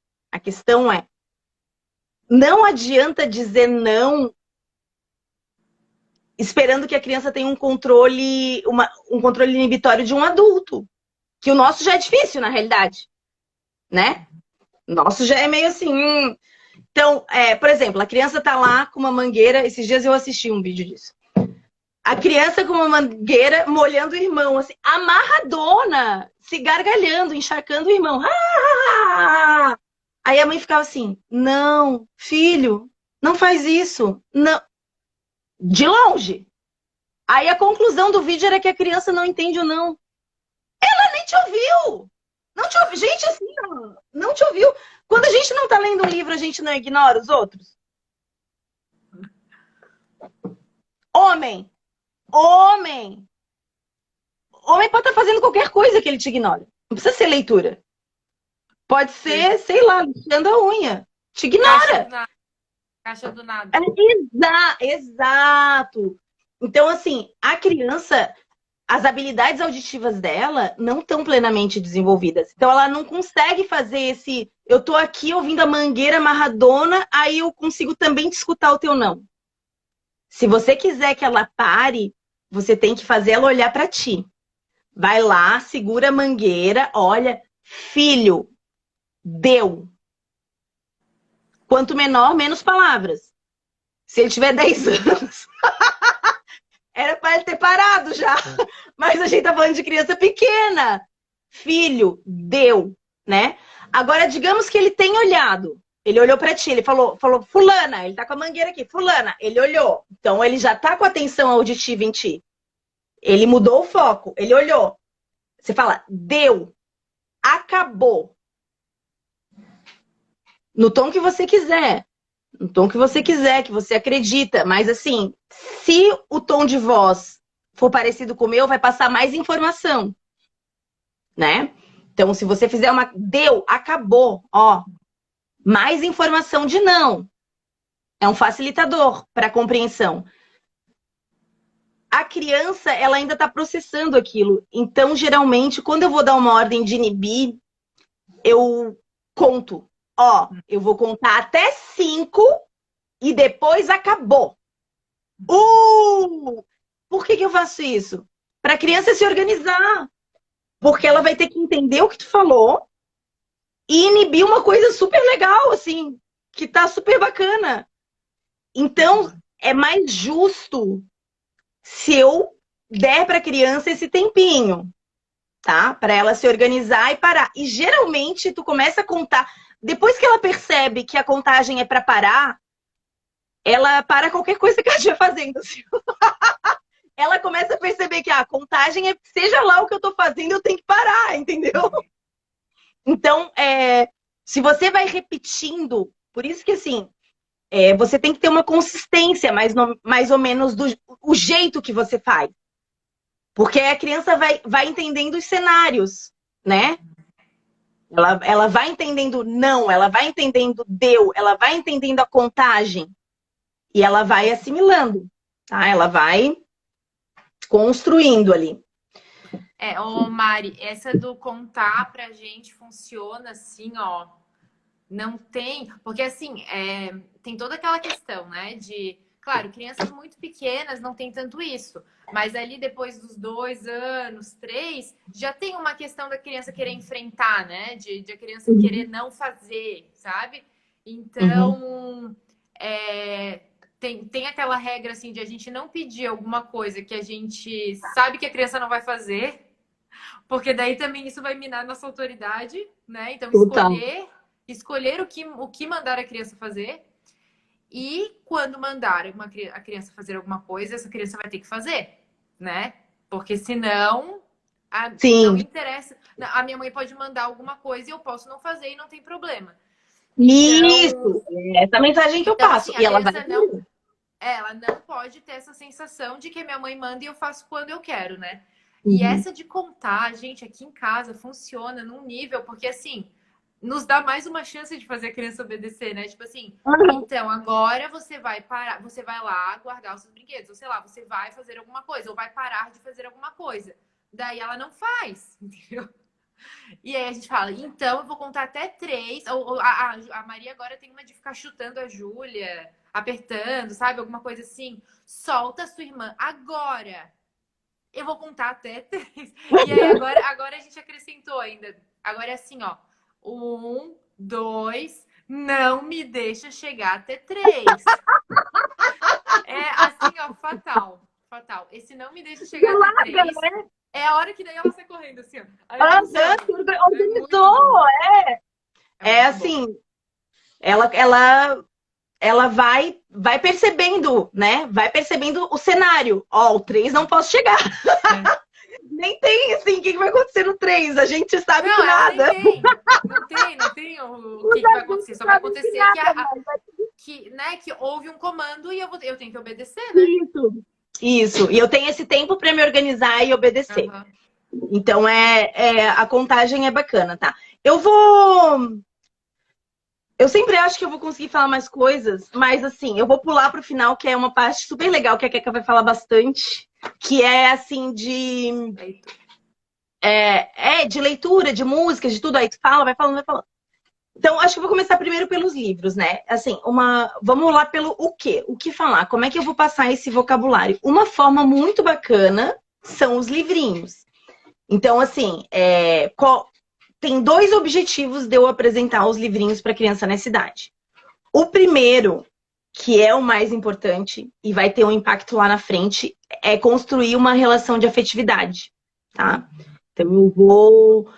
não adianta dizer não esperando que a criança tenha um controle inibitório de um adulto. Que o nosso já é difícil, na realidade. Né? O nosso já é meio assim. Então, por exemplo, a criança tá lá com uma mangueira. Esses dias eu assisti um vídeo disso. A criança com uma mangueira molhando o irmão, assim, amarradona, se gargalhando, encharcando o irmão. Aí a mãe ficava assim, não, filho, não faz isso. Não. De longe. Aí a conclusão do vídeo era que a criança não entende o não. Ela nem te ouviu. Não te ouviu. Gente, assim, não te ouviu. Quando a gente não tá lendo um livro, a gente não ignora os outros? Homem pode estar fazendo qualquer coisa que ele te ignora. Não precisa ser leitura. Pode ser, sei lá, lixando a unha. Te ignora. Caixa do nada. Exato. Então, assim, a criança, as habilidades auditivas dela não estão plenamente desenvolvidas. Então, ela não consegue fazer esse... Eu tô aqui ouvindo a mangueira amarradona, aí eu consigo também te escutar o teu não. Se você quiser que ela pare, você tem que fazer ela olhar para ti. Vai lá, segura a mangueira, olha, filho, deu. Quanto menor, menos palavras. Se ele tiver 10 anos, era para ele ter parado já. Mas a gente tá falando de criança pequena. filho, deu, né? Agora, digamos que ele tenha olhado. Ele olhou para ti, ele falou, fulana, ele tá com a mangueira aqui, fulana, ele olhou. Então, ele já tá com a atenção auditiva em ti. Ele mudou o foco, ele olhou. Você fala, deu, acabou. No tom que você quiser. No tom que você quiser, que você acredita. Mas assim, se o tom de voz for parecido com o meu, vai passar mais informação. Né? Então, se você fizer uma... Deu, acabou. Ó, mais informação de não. É um facilitador para a compreensão. A criança, ela ainda está processando aquilo. Então, geralmente, quando eu vou dar uma ordem de inibir, eu conto. Ó, eu vou contar até 5 e depois acabou. Por que eu faço isso? Para a criança se organizar. Porque ela vai ter que entender o que tu falou e inibir uma coisa super legal, assim, que tá super bacana. Então, é mais justo se eu der para a criança esse tempinho, tá? Para ela se organizar e parar. E geralmente tu começa a contar, depois que ela percebe que a contagem é para parar, ela para qualquer coisa que ela estiver fazendo. Assim. Ela começa a perceber que a contagem é, seja lá o que eu tô fazendo, eu tenho que parar, entendeu? Então, se você vai repetindo, por isso que assim, você tem que ter uma consistência, mais ou menos, o jeito que você faz. Porque a criança vai entendendo os cenários, né? Ela vai entendendo não, ela vai entendendo deu, ela vai entendendo a contagem. E ela vai assimilando, tá? Ela vai construindo ali. Ô Mari, essa do contar pra gente funciona assim, ó. Não tem, porque assim, tem toda aquela questão, né? De, claro, crianças muito pequenas não tem tanto isso, mas ali depois dos 2 anos, 3, já tem uma questão da criança querer enfrentar, né? De a criança querer não fazer, sabe? Então, tem aquela regra assim de a gente não pedir alguma coisa que a gente sabe que a criança não vai fazer, porque daí também isso vai minar nossa autoridade, né? Então, escolher o que mandar a criança fazer. E quando mandar a criança fazer alguma coisa, essa criança vai ter que fazer, né? Porque senão não interessa. A minha mãe pode mandar alguma coisa e eu posso não fazer e não tem problema. Isso! Essa é a mensagem que eu passo. Assim, e ela vai... ela não pode ter essa sensação de que a minha mãe manda e eu faço quando eu quero, né? E essa de contar, gente, aqui em casa funciona num nível, porque assim, nos dá mais uma chance de fazer a criança obedecer, né? Tipo assim, então agora você vai parar, você vai lá guardar os seus brinquedos, ou sei lá, você vai fazer alguma coisa, ou vai parar de fazer alguma coisa. Daí ela não faz, entendeu? E aí a gente fala, então eu vou contar até 3. A Maria agora tem uma de ficar chutando a Júlia, apertando, sabe? Alguma coisa assim. Solta a sua irmã agora. Eu vou contar até 3. E aí agora a gente acrescentou ainda. Agora é assim, ó. 1, 2, não me deixa chegar até 3. É assim, ó, fatal. Fatal. Esse não me deixa chegar até 3. É a hora que daí ela sai correndo, assim, ó. Organizou, É assim, ela vai percebendo, né? Vai percebendo o cenário. Ó, o 3 não posso chegar. Nem tem, assim, o que vai acontecer no 3? A gente sabe que nada. Não tem o que vai acontecer. Só vai acontecer que houve um comando e eu tenho que obedecer, né? Isso. E eu tenho esse tempo para me organizar e obedecer. Então, a contagem é bacana, tá? Eu sempre acho que eu vou conseguir falar mais coisas, mas assim, eu vou pular pro final, que é uma parte super legal, que a Keka vai falar bastante, que é assim, de leitura, de música, de tudo. Aí tu fala, vai falando. Então, acho que eu vou começar primeiro pelos livros, né? Assim, vamos lá pelo o quê? O que falar? Como é que eu vou passar esse vocabulário? Uma forma muito bacana são os livrinhos. Então, assim, tem 2 objetivos de eu apresentar os livrinhos para criança nessa idade. O primeiro, que é o mais importante e vai ter um impacto lá na frente, é construir uma relação de afetividade, tá? Então, eu vou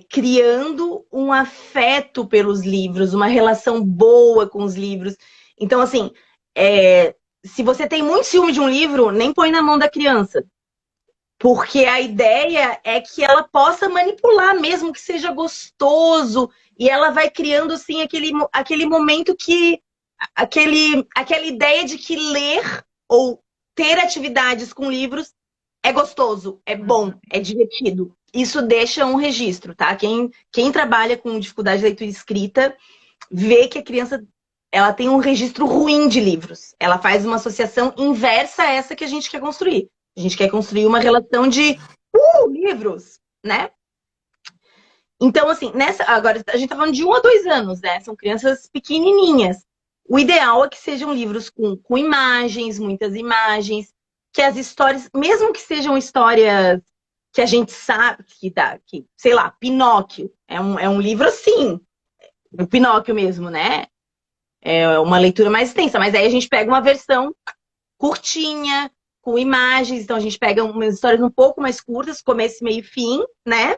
criando um afeto pelos livros, uma relação boa com os livros. Então, assim, se você tem muito ciúme de um livro, nem põe na mão da criança. Porque a ideia é que ela possa manipular, mesmo que seja gostoso, e ela vai criando, assim, aquele momento que... aquela ideia de que ler ou ter atividades com livros é gostoso, é bom, é divertido. Isso deixa um registro, tá? Quem trabalha com dificuldade de leitura e escrita vê que a criança ela tem um registro ruim de livros. Ela faz uma associação inversa a essa que a gente quer construir. A gente quer construir uma relação de livros, né? Então, assim, agora a gente tá falando de 1 a 2 anos, né? São crianças pequenininhas. O ideal é que sejam livros com imagens, muitas imagens, que as histórias, mesmo que sejam histórias que a gente sabe que sei lá, Pinóquio, é um livro assim, o Pinóquio mesmo, né? É uma leitura mais extensa, mas aí a gente pega uma versão curtinha, com imagens, então a gente pega umas histórias um pouco mais curtas, começo, meio e fim, né?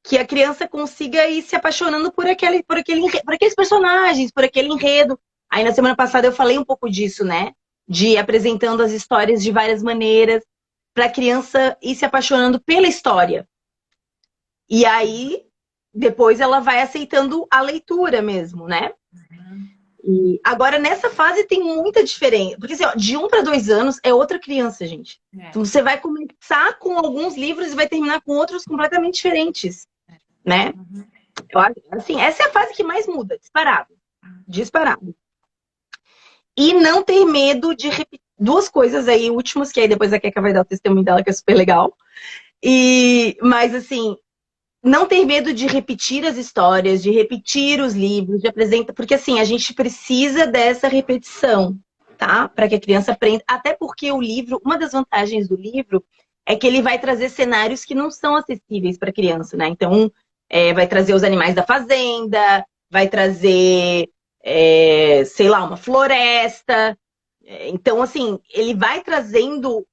Que a criança consiga ir se apaixonando por aqueles personagens, por aquele enredo. Aí na semana passada eu falei um pouco disso, né? De apresentando as histórias de várias maneiras, para a criança ir se apaixonando pela história. E aí, depois ela vai aceitando a leitura mesmo, né? E agora, nessa fase, tem muita diferença. Porque, assim, ó, de 1 para 2 anos é outra criança, gente. Então, você vai começar com alguns livros e vai terminar com outros completamente diferentes, né? Eu acho, assim, essa é a fase que mais muda, disparado. Disparado. E não ter medo de repetir. Duas coisas aí, últimas, que aí depois a Keka vai dar o testemunho dela, que é super legal. Mas, assim, não ter medo de repetir as histórias, de repetir os livros, de apresentar, porque assim, a gente precisa dessa repetição, tá? Para que a criança aprenda, até porque o livro, uma das vantagens do livro é que ele vai trazer cenários que não são acessíveis para a criança, né? Então, vai trazer os animais da fazenda, vai trazer, sei lá, uma floresta. Então, assim, ele vai trazendo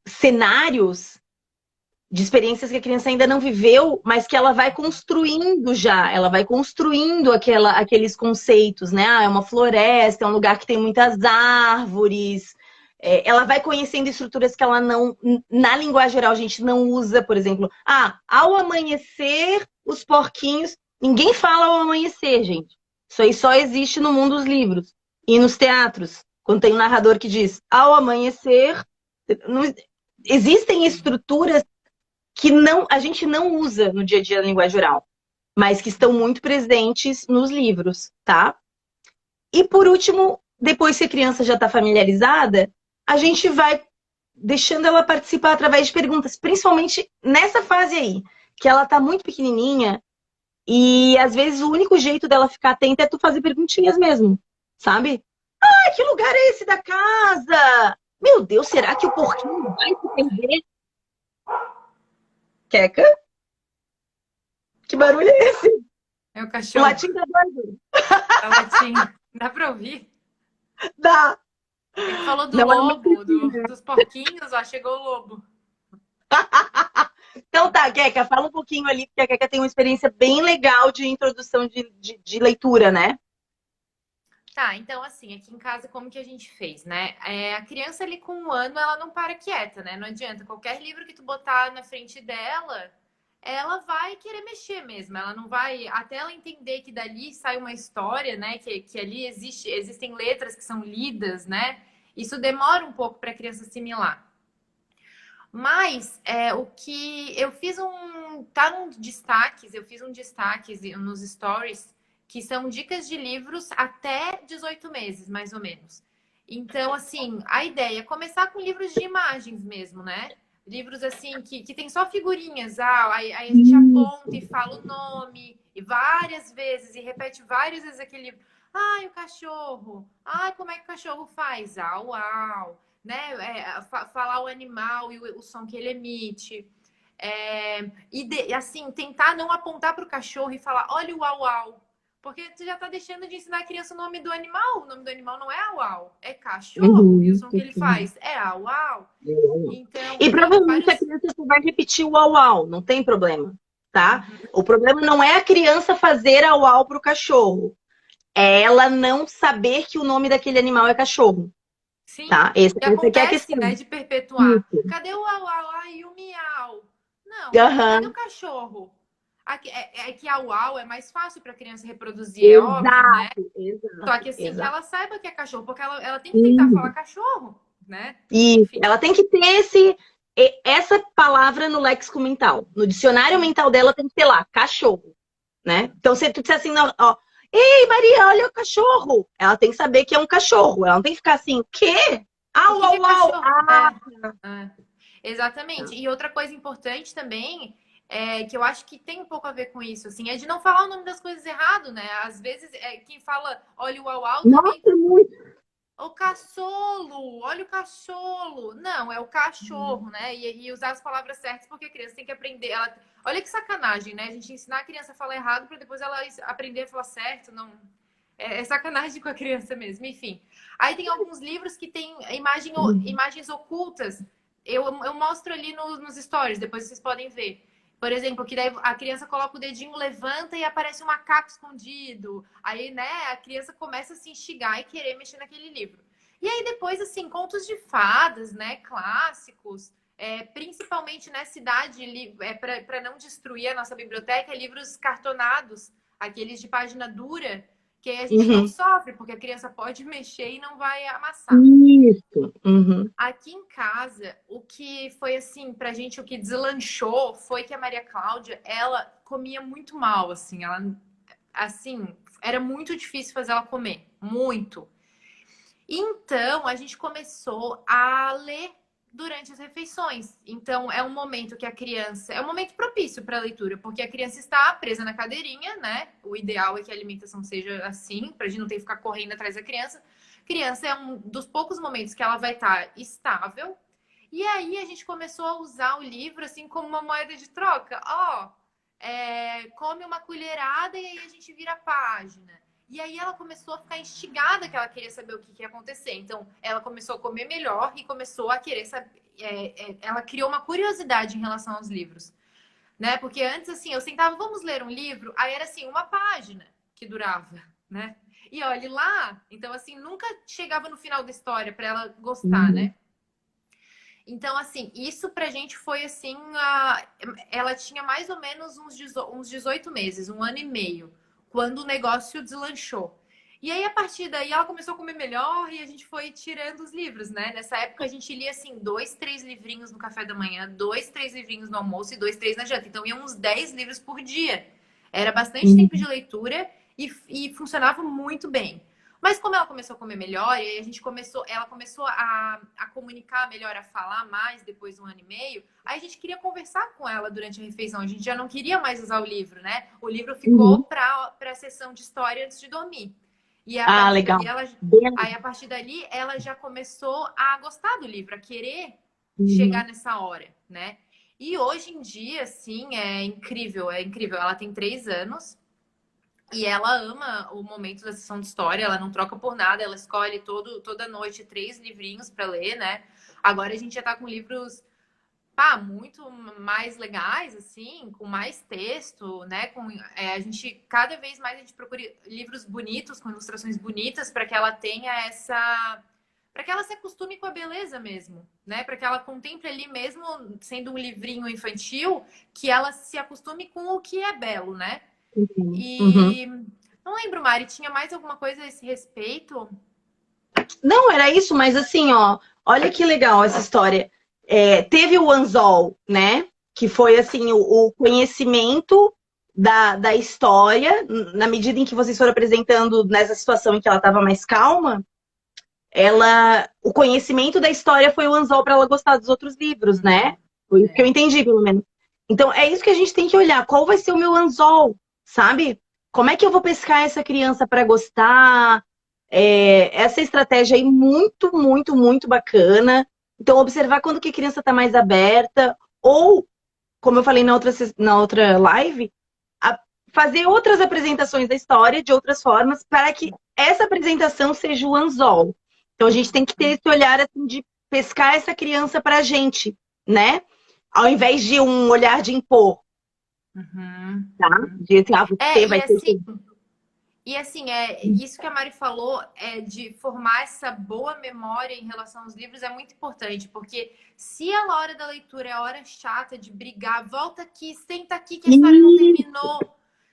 cenários de experiências que a criança ainda não viveu, mas que ela vai construindo já, ela vai construindo aqueles conceitos, né? Ah, é uma floresta, é um lugar que tem muitas árvores, ela vai conhecendo estruturas que ela não, na linguagem geral, a gente não usa, por exemplo, ao amanhecer, os porquinhos, ninguém fala ao amanhecer, gente. Isso aí só existe no mundo dos livros e nos teatros, quando tem um narrador que diz, ao amanhecer, não, existem estruturas que a gente não usa no dia a dia na linguagem oral, mas que estão muito presentes nos livros, tá? E por último, depois que a criança já está familiarizada, a gente vai deixando ela participar através de perguntas, principalmente nessa fase aí, que ela está muito pequenininha e às vezes o único jeito dela ficar atenta é tu fazer perguntinhas mesmo, sabe? Ah, que lugar é esse da casa? Meu Deus, será que o porquinho vai se perder? Queca? Que barulho é esse? É o O cachorro. latim da doido. Tá latindo. Dá pra ouvir? Dá. Ele falou do Não é lobo, muito dos porquinhos, ó, chegou o lobo. Então tá, Keka, fala um pouquinho ali, porque a Keka tem uma experiência bem legal de introdução de leitura, né? Tá, então assim, aqui em casa como que a gente fez, né? A criança ali com 1 ano, ela não para quieta, né? Não adianta, qualquer livro que tu botar na frente dela, ela vai querer mexer mesmo. Ela não vai, até ela entender que dali sai uma história, né? Que ali existem letras que são lidas, né? Isso demora um pouco para a criança assimilar. Mas o que eu fiz tá num destaques, eu fiz um destaques nos stories que são dicas de livros até 18 meses, mais ou menos. Então, assim, a ideia é começar com livros de imagens mesmo, né? Livros assim que tem só figurinhas, aí a gente aponta e fala o nome, e várias vezes, e repete várias vezes aquele livro. Ai, o cachorro. Ai, como é que o cachorro faz? Au, au, né? Falar o animal e o som que ele emite. Assim, tentar não apontar para o cachorro e falar, olha o au, au. Porque tu já tá deixando de ensinar a criança o nome do animal. O nome do animal não é au-au, é cachorro. E o Uhum. som que ele faz é au-au. E Então, tem provavelmente a vários... criança só vai repetir o au-au, não tem problema, tá? Uhum. O problema não é a criança fazer au-au pro cachorro, é ela não saber que o nome daquele animal é cachorro, Sim. tá? Essa, E essa aqui é a acontece, né, questão. de perpetuar. Isso. Cadê o au-au? Ai, o miau. Não, cadê o Aham. cachorro? Aqui, é que au-au é mais fácil para a criança reproduzir, é óbvio, né? Exato, Só exato, que assim, que exato. ela saiba que é cachorro, porque ela tem que tentar falar Uhum. cachorro, né? Isso. Enfim. Ela tem que ter essa palavra no léxico mental. No dicionário mental dela tem que ter lá, cachorro, né? Então, se tu disser assim, não, ó, ei, Maria, olha o cachorro. Ela tem que saber que é um cachorro. Ela não tem que ficar assim, o quê? O Au, que que é au, au. cachorro? Ah, É, exatamente. E outra coisa importante também, que eu acho que tem um pouco a ver com isso, assim, é de não falar o nome das coisas errado, né? Às vezes, quem fala olha o au-au também. nossa, muito. O caçolo, olha o cacholo. Não, é o cachorro, né? E usar as palavras certas, porque a criança tem que aprender. Olha que sacanagem, né? A gente ensinar a criança a falar errado para depois ela aprender a falar certo. Não... É sacanagem com a criança mesmo. Enfim. Aí tem alguns livros que tem imagens ocultas. Eu mostro ali nos stories, depois vocês podem ver. Por exemplo, que daí a criança coloca o dedinho, levanta e aparece um macaco escondido. Aí, né, a criança começa a se instigar e querer mexer naquele livro. E aí depois, assim, contos de fadas, né, clássicos, principalmente nessa idade, para não destruir a nossa biblioteca, livros cartonados, aqueles de página dura, que aí a gente não Uhum. sofre, porque a criança pode mexer e não vai amassar. Isso. Uhum. Aqui em casa, o que foi assim, pra gente, o que deslanchou foi que a Maria Cláudia, ela comia muito mal, assim, assim, era muito difícil fazer ela comer, muito. Então, a gente começou a ler durante as refeições. Então, é um momento que a criança, é um momento propício para a leitura, porque a criança está presa na cadeirinha, né? O ideal é que a alimentação seja assim, para a gente não ter que ficar correndo atrás da criança. Criança é um dos poucos momentos que ela vai estar estável. E aí a gente começou a usar o livro assim como uma moeda de troca. Ó, come uma colherada e aí a gente vira a página. E aí ela começou a ficar instigada que ela queria saber o que ia acontecer. Então, ela começou a comer melhor e começou a querer saber. Ela criou uma curiosidade em relação aos livros, né? Porque antes, assim, eu sentava, vamos ler um livro, aí era assim, uma página que durava, né? E olhe lá, então, assim, nunca chegava no final da história para ela gostar, Uhum. né? Então, assim, isso pra gente foi assim. Ela tinha mais ou menos uns 18 meses, um ano e meio, quando o negócio deslanchou. E aí, a partir daí, ela começou a comer melhor e a gente foi tirando os livros, né? Nessa época, a gente lia, assim, 2, 3 livrinhos no café da manhã, 2, 3 livrinhos no almoço e 2, 3 na janta. Então, iam uns 10 livros por dia. Era bastante tempo de Uhum. leitura e funcionava muito bem. Mas como ela começou a comer melhor, e aí ela começou a comunicar melhor, a falar mais depois de um ano e meio, aí a gente queria conversar com ela durante a refeição. A gente já não queria mais usar o livro, né? O livro ficou Uhum. para a sessão de história antes de dormir. E a Ah, partir dali, legal. Bem. a partir dali, ela já começou a gostar do livro, a querer chegar Uhum. nessa hora, né? E hoje em dia, sim, é incrível, é incrível. Ela tem 3 anos. E ela ama o momento da sessão de história, ela não troca por nada, ela escolhe toda noite 3 livrinhos para ler, né? Agora a gente já tá com livros, muito mais legais, assim, com mais texto, né? A gente, cada vez mais a gente procura livros bonitos, com ilustrações bonitas, para que ela tenha essa. Para que ela se acostume com a beleza mesmo, né? Para que ela contemple ali mesmo, sendo um livrinho infantil, que ela se acostume com o que é belo, né? Uhum. Uhum. E não lembro, Mari, tinha mais alguma coisa a esse respeito? Não, era isso, mas assim, ó, olha que legal essa história. Teve o anzol, né? Que foi assim, o conhecimento da história, na medida em que vocês foram apresentando nessa situação em que ela estava mais calma, o conhecimento da história foi o anzol para ela gostar dos outros livros, né? Foi isso que eu É. entendi, pelo menos. Então, é isso que a gente tem que olhar. Qual vai ser o meu anzol, sabe? Como é que eu vou pescar essa criança para gostar? Essa estratégia aí muito, muito, muito bacana. Então, observar quando que a criança está mais aberta. Ou, como eu falei na outra live, fazer outras apresentações da história de outras formas para que essa apresentação seja o anzol. Então a gente tem que ter esse olhar assim, de pescar essa criança para a gente, né? Ao invés de um olhar de impor, Uhum, tá? uhum. De assim, É, você vai ter que. e assim, isso que a Mari falou, de formar essa boa memória em relação aos livros é muito importante, porque se a hora da leitura é a hora chata de brigar, volta aqui, senta aqui que a história não terminou.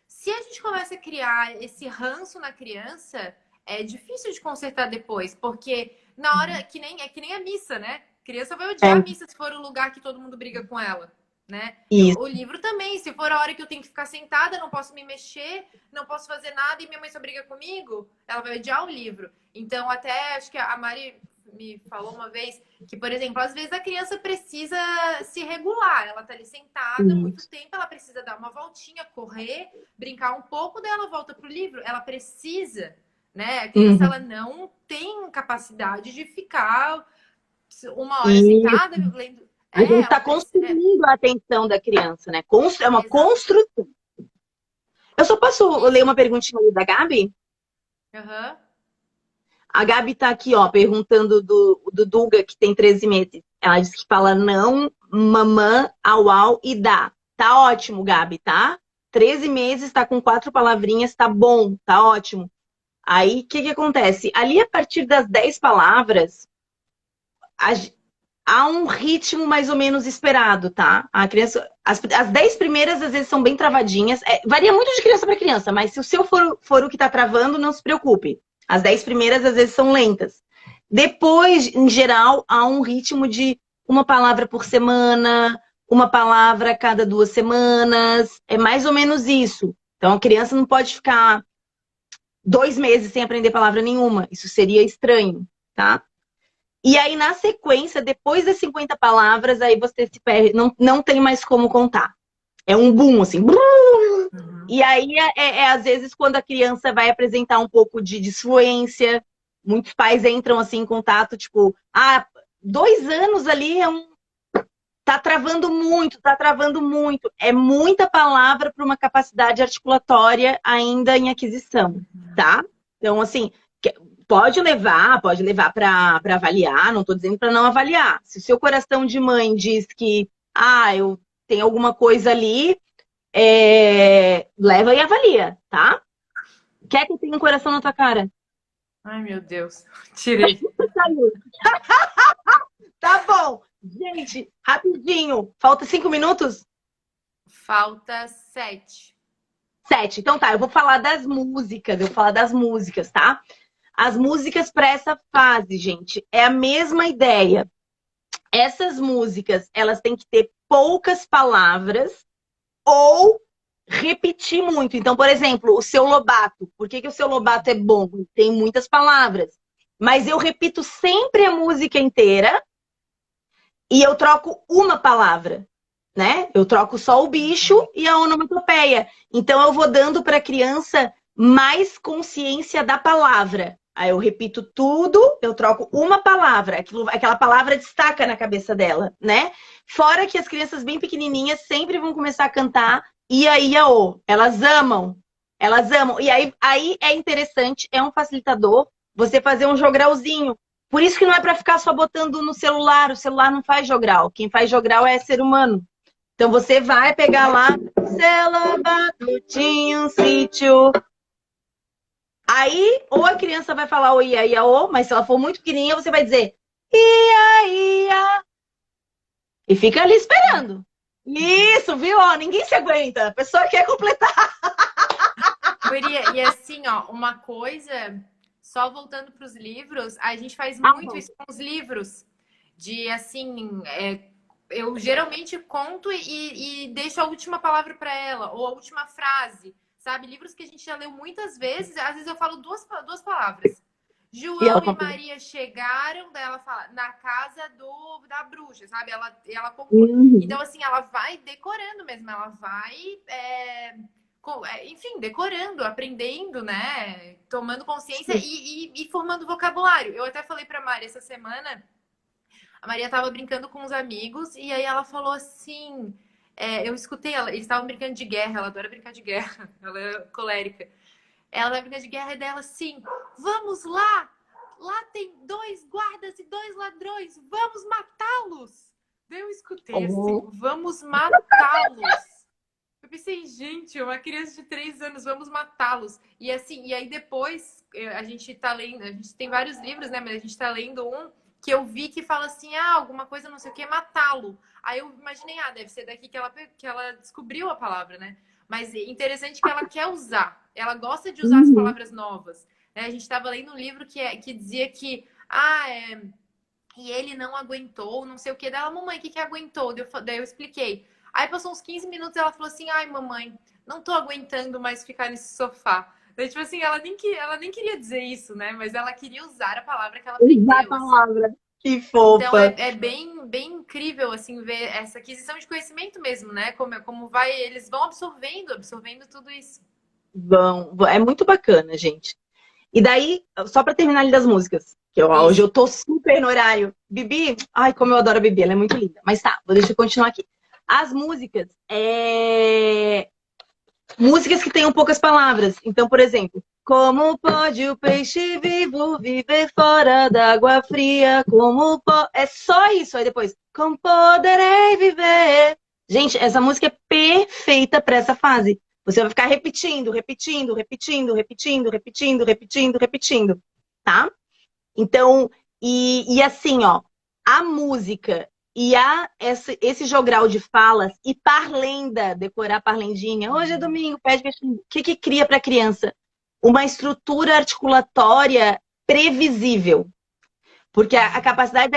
Se a gente começa a criar esse ranço na criança, é difícil de consertar depois, porque na hora que nem a missa, né? A criança vai odiar a É, missa se for o lugar que todo mundo briga com ela, né? isso. O livro também, se for a hora que eu tenho que ficar sentada, não posso me mexer, não posso fazer nada e minha mãe só briga comigo, ela vai odiar o livro. Então, até acho que a Mari me falou uma vez que, por exemplo, às vezes a criança precisa se regular. Ela tá ali sentada muito Isso. tempo, ela precisa dar uma voltinha, correr, brincar um pouco, daí ela volta pro livro. Ela precisa, né? A criança, ela Uhum. não tem capacidade de ficar uma hora sentada Isso. lendo. A gente Ela está precisa. construindo a atenção da criança, né? É uma Exato. construção. Eu só posso ler Isso. uma perguntinha ali da Gabi? Aham. A Gabi tá aqui, ó, perguntando do Duga, que tem 13 meses. Ela disse que fala não, mamã, au, au e dá. Tá ótimo, Gabi, tá? 13 meses, tá com 4 palavrinhas, tá bom, tá ótimo. Aí, o que que acontece? Ali, a partir das 10 palavras, a há um ritmo mais ou menos esperado, tá? A criança, as 10 primeiras às vezes são bem travadinhas. Varia muito de criança para criança, mas se o seu for o que tá travando, não se preocupe. As 10 primeiras às vezes são lentas. Depois, em geral, há um ritmo de uma palavra por semana, uma palavra a cada 2 semanas. É mais ou menos isso. Então, a criança não pode ficar 2 meses sem aprender palavra nenhuma. Isso seria estranho, tá? E aí, na sequência, depois das 50 palavras, aí você se perde, não tem mais como contar. É um boom, assim. Uhum. E aí, às vezes, quando a criança vai apresentar um pouco de disfluência, muitos pais entram, assim, em contato, tipo, 2 anos ali tá travando muito, tá travando muito. É muita palavra para uma capacidade articulatória ainda em aquisição, tá? Então, assim, pode levar para avaliar, não estou dizendo para não avaliar. Se o seu coração de mãe diz que, eu tenho alguma coisa ali, leva e avalia, tá? Quer que eu tenha um coração na tua cara? Ai, meu Deus. Tirei. Tá bom. Gente, rapidinho. Falta 5 minutos? Falta 7. 7. Então tá, eu vou falar das músicas. Eu vou falar das músicas, tá? As músicas para essa fase, gente, é a mesma ideia. Essas músicas, elas têm que ter poucas palavras ou repetir muito. Então, por exemplo, o Seu Lobato. Por que o Seu Lobato é bom? Tem muitas palavras. Mas eu repito sempre a música inteira e eu troco uma palavra, né? Eu troco só o bicho e a onomatopeia. Então, eu vou dando para a criança mais consciência da palavra. Aí eu repito tudo, eu troco uma palavra, aquela palavra destaca na cabeça dela, né? Fora que as crianças bem pequenininhas sempre vão começar a cantar ia, ia, o. Elas amam. Elas amam. E aí é interessante, é um facilitador você fazer um jogralzinho. Por isso que não é para ficar só botando no celular. O celular não faz jogral. Quem faz jogral é ser humano. Então você vai pegar lá, Cela tinha um sítio. Aí, ou a criança vai falar o ia, ia, o, mas se ela for muito pequenininha, você vai dizer ia, ia. E fica ali esperando. Isso, viu? Ó, ninguém se aguenta. A pessoa quer completar. Guria, e assim, ó, uma coisa, só voltando para os livros, a gente faz Ah, muito bom. isso com os livros, de assim, eu geralmente conto e deixo a última palavra para ela, ou a última frase, sabe? Livros que a gente já leu muitas vezes, às vezes eu falo duas palavras. E ela João e completa. Maria chegaram, daí ela fala, na casa da bruxa, sabe? Ela conclui. Uhum. Então, assim, ela vai decorando mesmo, ela vai enfim, decorando, aprendendo, né? Tomando consciência e formando vocabulário. Eu até falei pra Mari essa semana, a Maria tava brincando com uns amigos e aí ela falou assim: eu escutei ela, eles estavam brincando de guerra, ela adora brincar de guerra, ela é colérica. Ela vai brincar de guerra dela assim, vamos lá! Lá tem 2 guardas e 2 ladrões, vamos matá-los! Daí eu escutei assim, Oh. vamos matá-los! Eu pensei, gente, uma criança de 3 anos, vamos matá-los. E assim, e aí depois a gente tá lendo, a gente tem vários livros, né? Mas a gente tá lendo um que eu vi que fala assim, alguma coisa não sei o que, matá-lo. Aí eu imaginei, deve ser daqui que ela descobriu a palavra, né? Mas é interessante que ela quer usar, ela gosta de usar as Uhum. palavras novas. Né? A gente estava lendo um livro que dizia que, e ele não aguentou, não sei o que. Daí ela, mamãe, o que aguentou? Daí eu expliquei. Aí passou uns 15 minutos ela falou assim, ai, mamãe, não tô aguentando mais ficar nesse sofá. Daí, tipo assim, ela nem queria dizer isso, né? Mas ela queria usar a palavra que ela Usar a aprendeu, assim. palavra. Que Então fofa. é bem incrível, assim, ver essa aquisição de conhecimento mesmo, né? Como vai, eles vão absorvendo tudo isso. É muito bacana, gente. E daí, só pra terminar ali das músicas, que hoje Isso. eu tô super no horário. Bibi, ai, como eu adoro a Bibi, ela é muito linda. Mas tá, deixa eu continuar aqui. As músicas, músicas que tenham poucas palavras. Então, por exemplo, como pode o peixe vivo viver fora da água fria? É só isso. Aí depois, como poderei viver? Gente, essa música é perfeita para essa fase. Você vai ficar repetindo, repetindo, repetindo, repetindo, repetindo, repetindo, repetindo, tá? Então, e assim, ó, a música e esse jogral de falas e parlenda, decorar parlendinha. Hoje é domingo, pede peixinho. O que que cria para a criança? Uma estrutura articulatória previsível. Porque a capacidade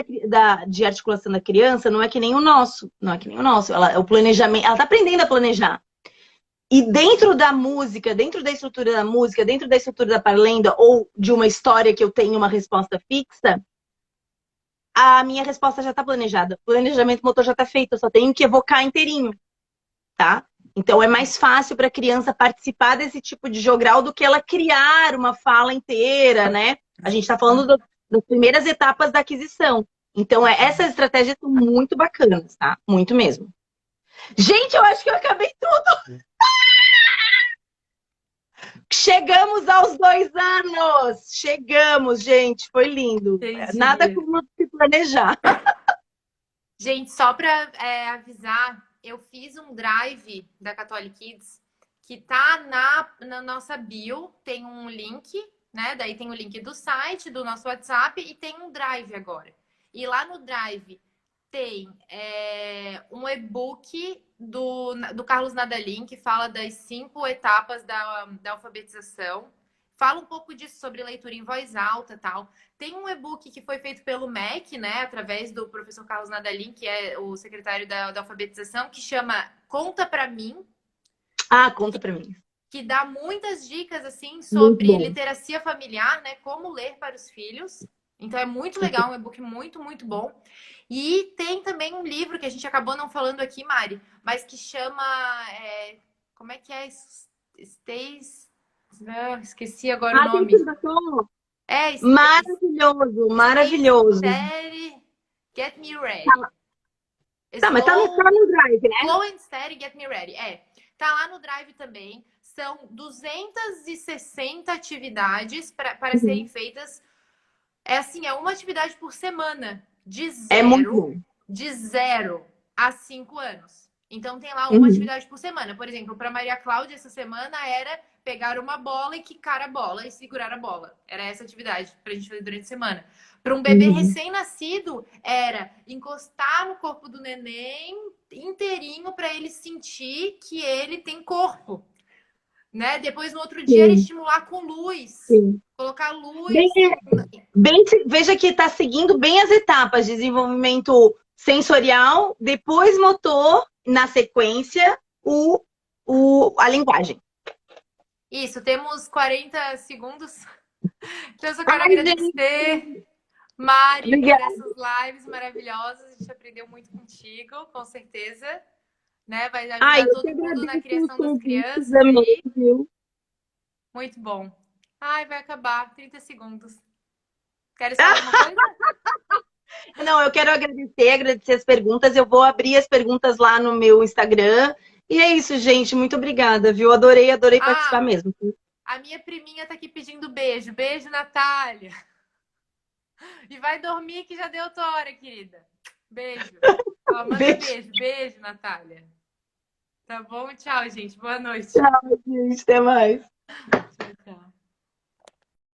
de articulação da criança não é que nem o nosso. Não é que nem o nosso. O planejamento, ela está aprendendo a planejar. E dentro da música, dentro da estrutura da música, dentro da estrutura da parlenda ou de uma história que eu tenho uma resposta fixa, a minha resposta já está planejada. O planejamento motor já está feito, eu só tenho que evocar inteirinho, tá? Então é mais fácil para a criança participar desse tipo de jogral do que ela criar uma fala inteira, né? A gente está falando das primeiras etapas da aquisição. Então, essas estratégias são muito bacanas, tá? Muito mesmo. Gente, eu acho que eu acabei tudo. Chegamos aos 2 anos! Chegamos, gente. Foi lindo. Nada Entendi. como se planejar. Gente, só para avisar, eu fiz um drive da Catholic Kids que tá na nossa bio, tem um link, né? Daí tem o link do site, do nosso WhatsApp e tem um drive agora. E lá no drive tem um e-book do Carlos Nadalim, que fala das 5 etapas da alfabetização. Fala um pouco disso sobre leitura em voz alta e tal. Tem um e-book que foi feito pelo MEC, né, através do professor Carlos Nadalim, que é o secretário da alfabetização, que chama Conta Pra Mim, Ah, conta pra mim. que dá muitas dicas assim Muito sobre bom. literacia familiar, né, como ler para os filhos. Então é muito legal, um e-book muito, muito bom. E tem também um livro que a gente acabou não falando aqui, Mari, mas que chama. Como é que é? Stays. Esqueci agora o Ah, tem nome. que batom. É, Maravilhoso, Stay maravilhoso. Steady, Get Me Ready. Tá, mas tá Slow, no drive, né? Slow and Steady, Get Me Ready. Tá lá no Drive também. São 260 atividades para serem Uhum. feitas. É assim, é uma atividade por semana, É muito bom. de 0 a 5 anos. Então tem lá uma Uhum. atividade por semana. Por exemplo, para Maria Cláudia essa semana era pegar uma bola e quicar a bola e segurar a bola. Era essa atividade para a gente fazer durante a semana. Para um bebê Uhum. recém-nascido era encostar no corpo do neném inteirinho para ele sentir que ele tem corpo, né? Depois no outro dia era Sim, estimular com luz, sim. colocar Bem, luz. veja que está seguindo bem as etapas: desenvolvimento sensorial, depois motor, na sequência, a linguagem. Isso, temos 40 segundos. Então, eu só quero Ai, gente, agradecer, Mari, por obrigada. essas lives maravilhosas. A gente aprendeu muito contigo, com certeza. Né? Vai Ai, ajudar eu que todo mundo na agradeço os criação das convites crianças também, aí. viu? Muito bom. Ai, vai acabar. 30 segundos. Queres falar alguma coisa? Não, eu quero agradecer as perguntas. Eu vou abrir as perguntas lá no meu Instagram. E é isso, gente. Muito obrigada, viu? Adorei participar Ah, mesmo. a minha priminha tá aqui pedindo beijo. Beijo, Natália. E vai dormir que já deu tua hora, querida. Beijo. Ó, manda Beijo. beijo. Beijo, Natália. Tá bom? Tchau, gente. Boa noite. Tchau, gente. Até mais.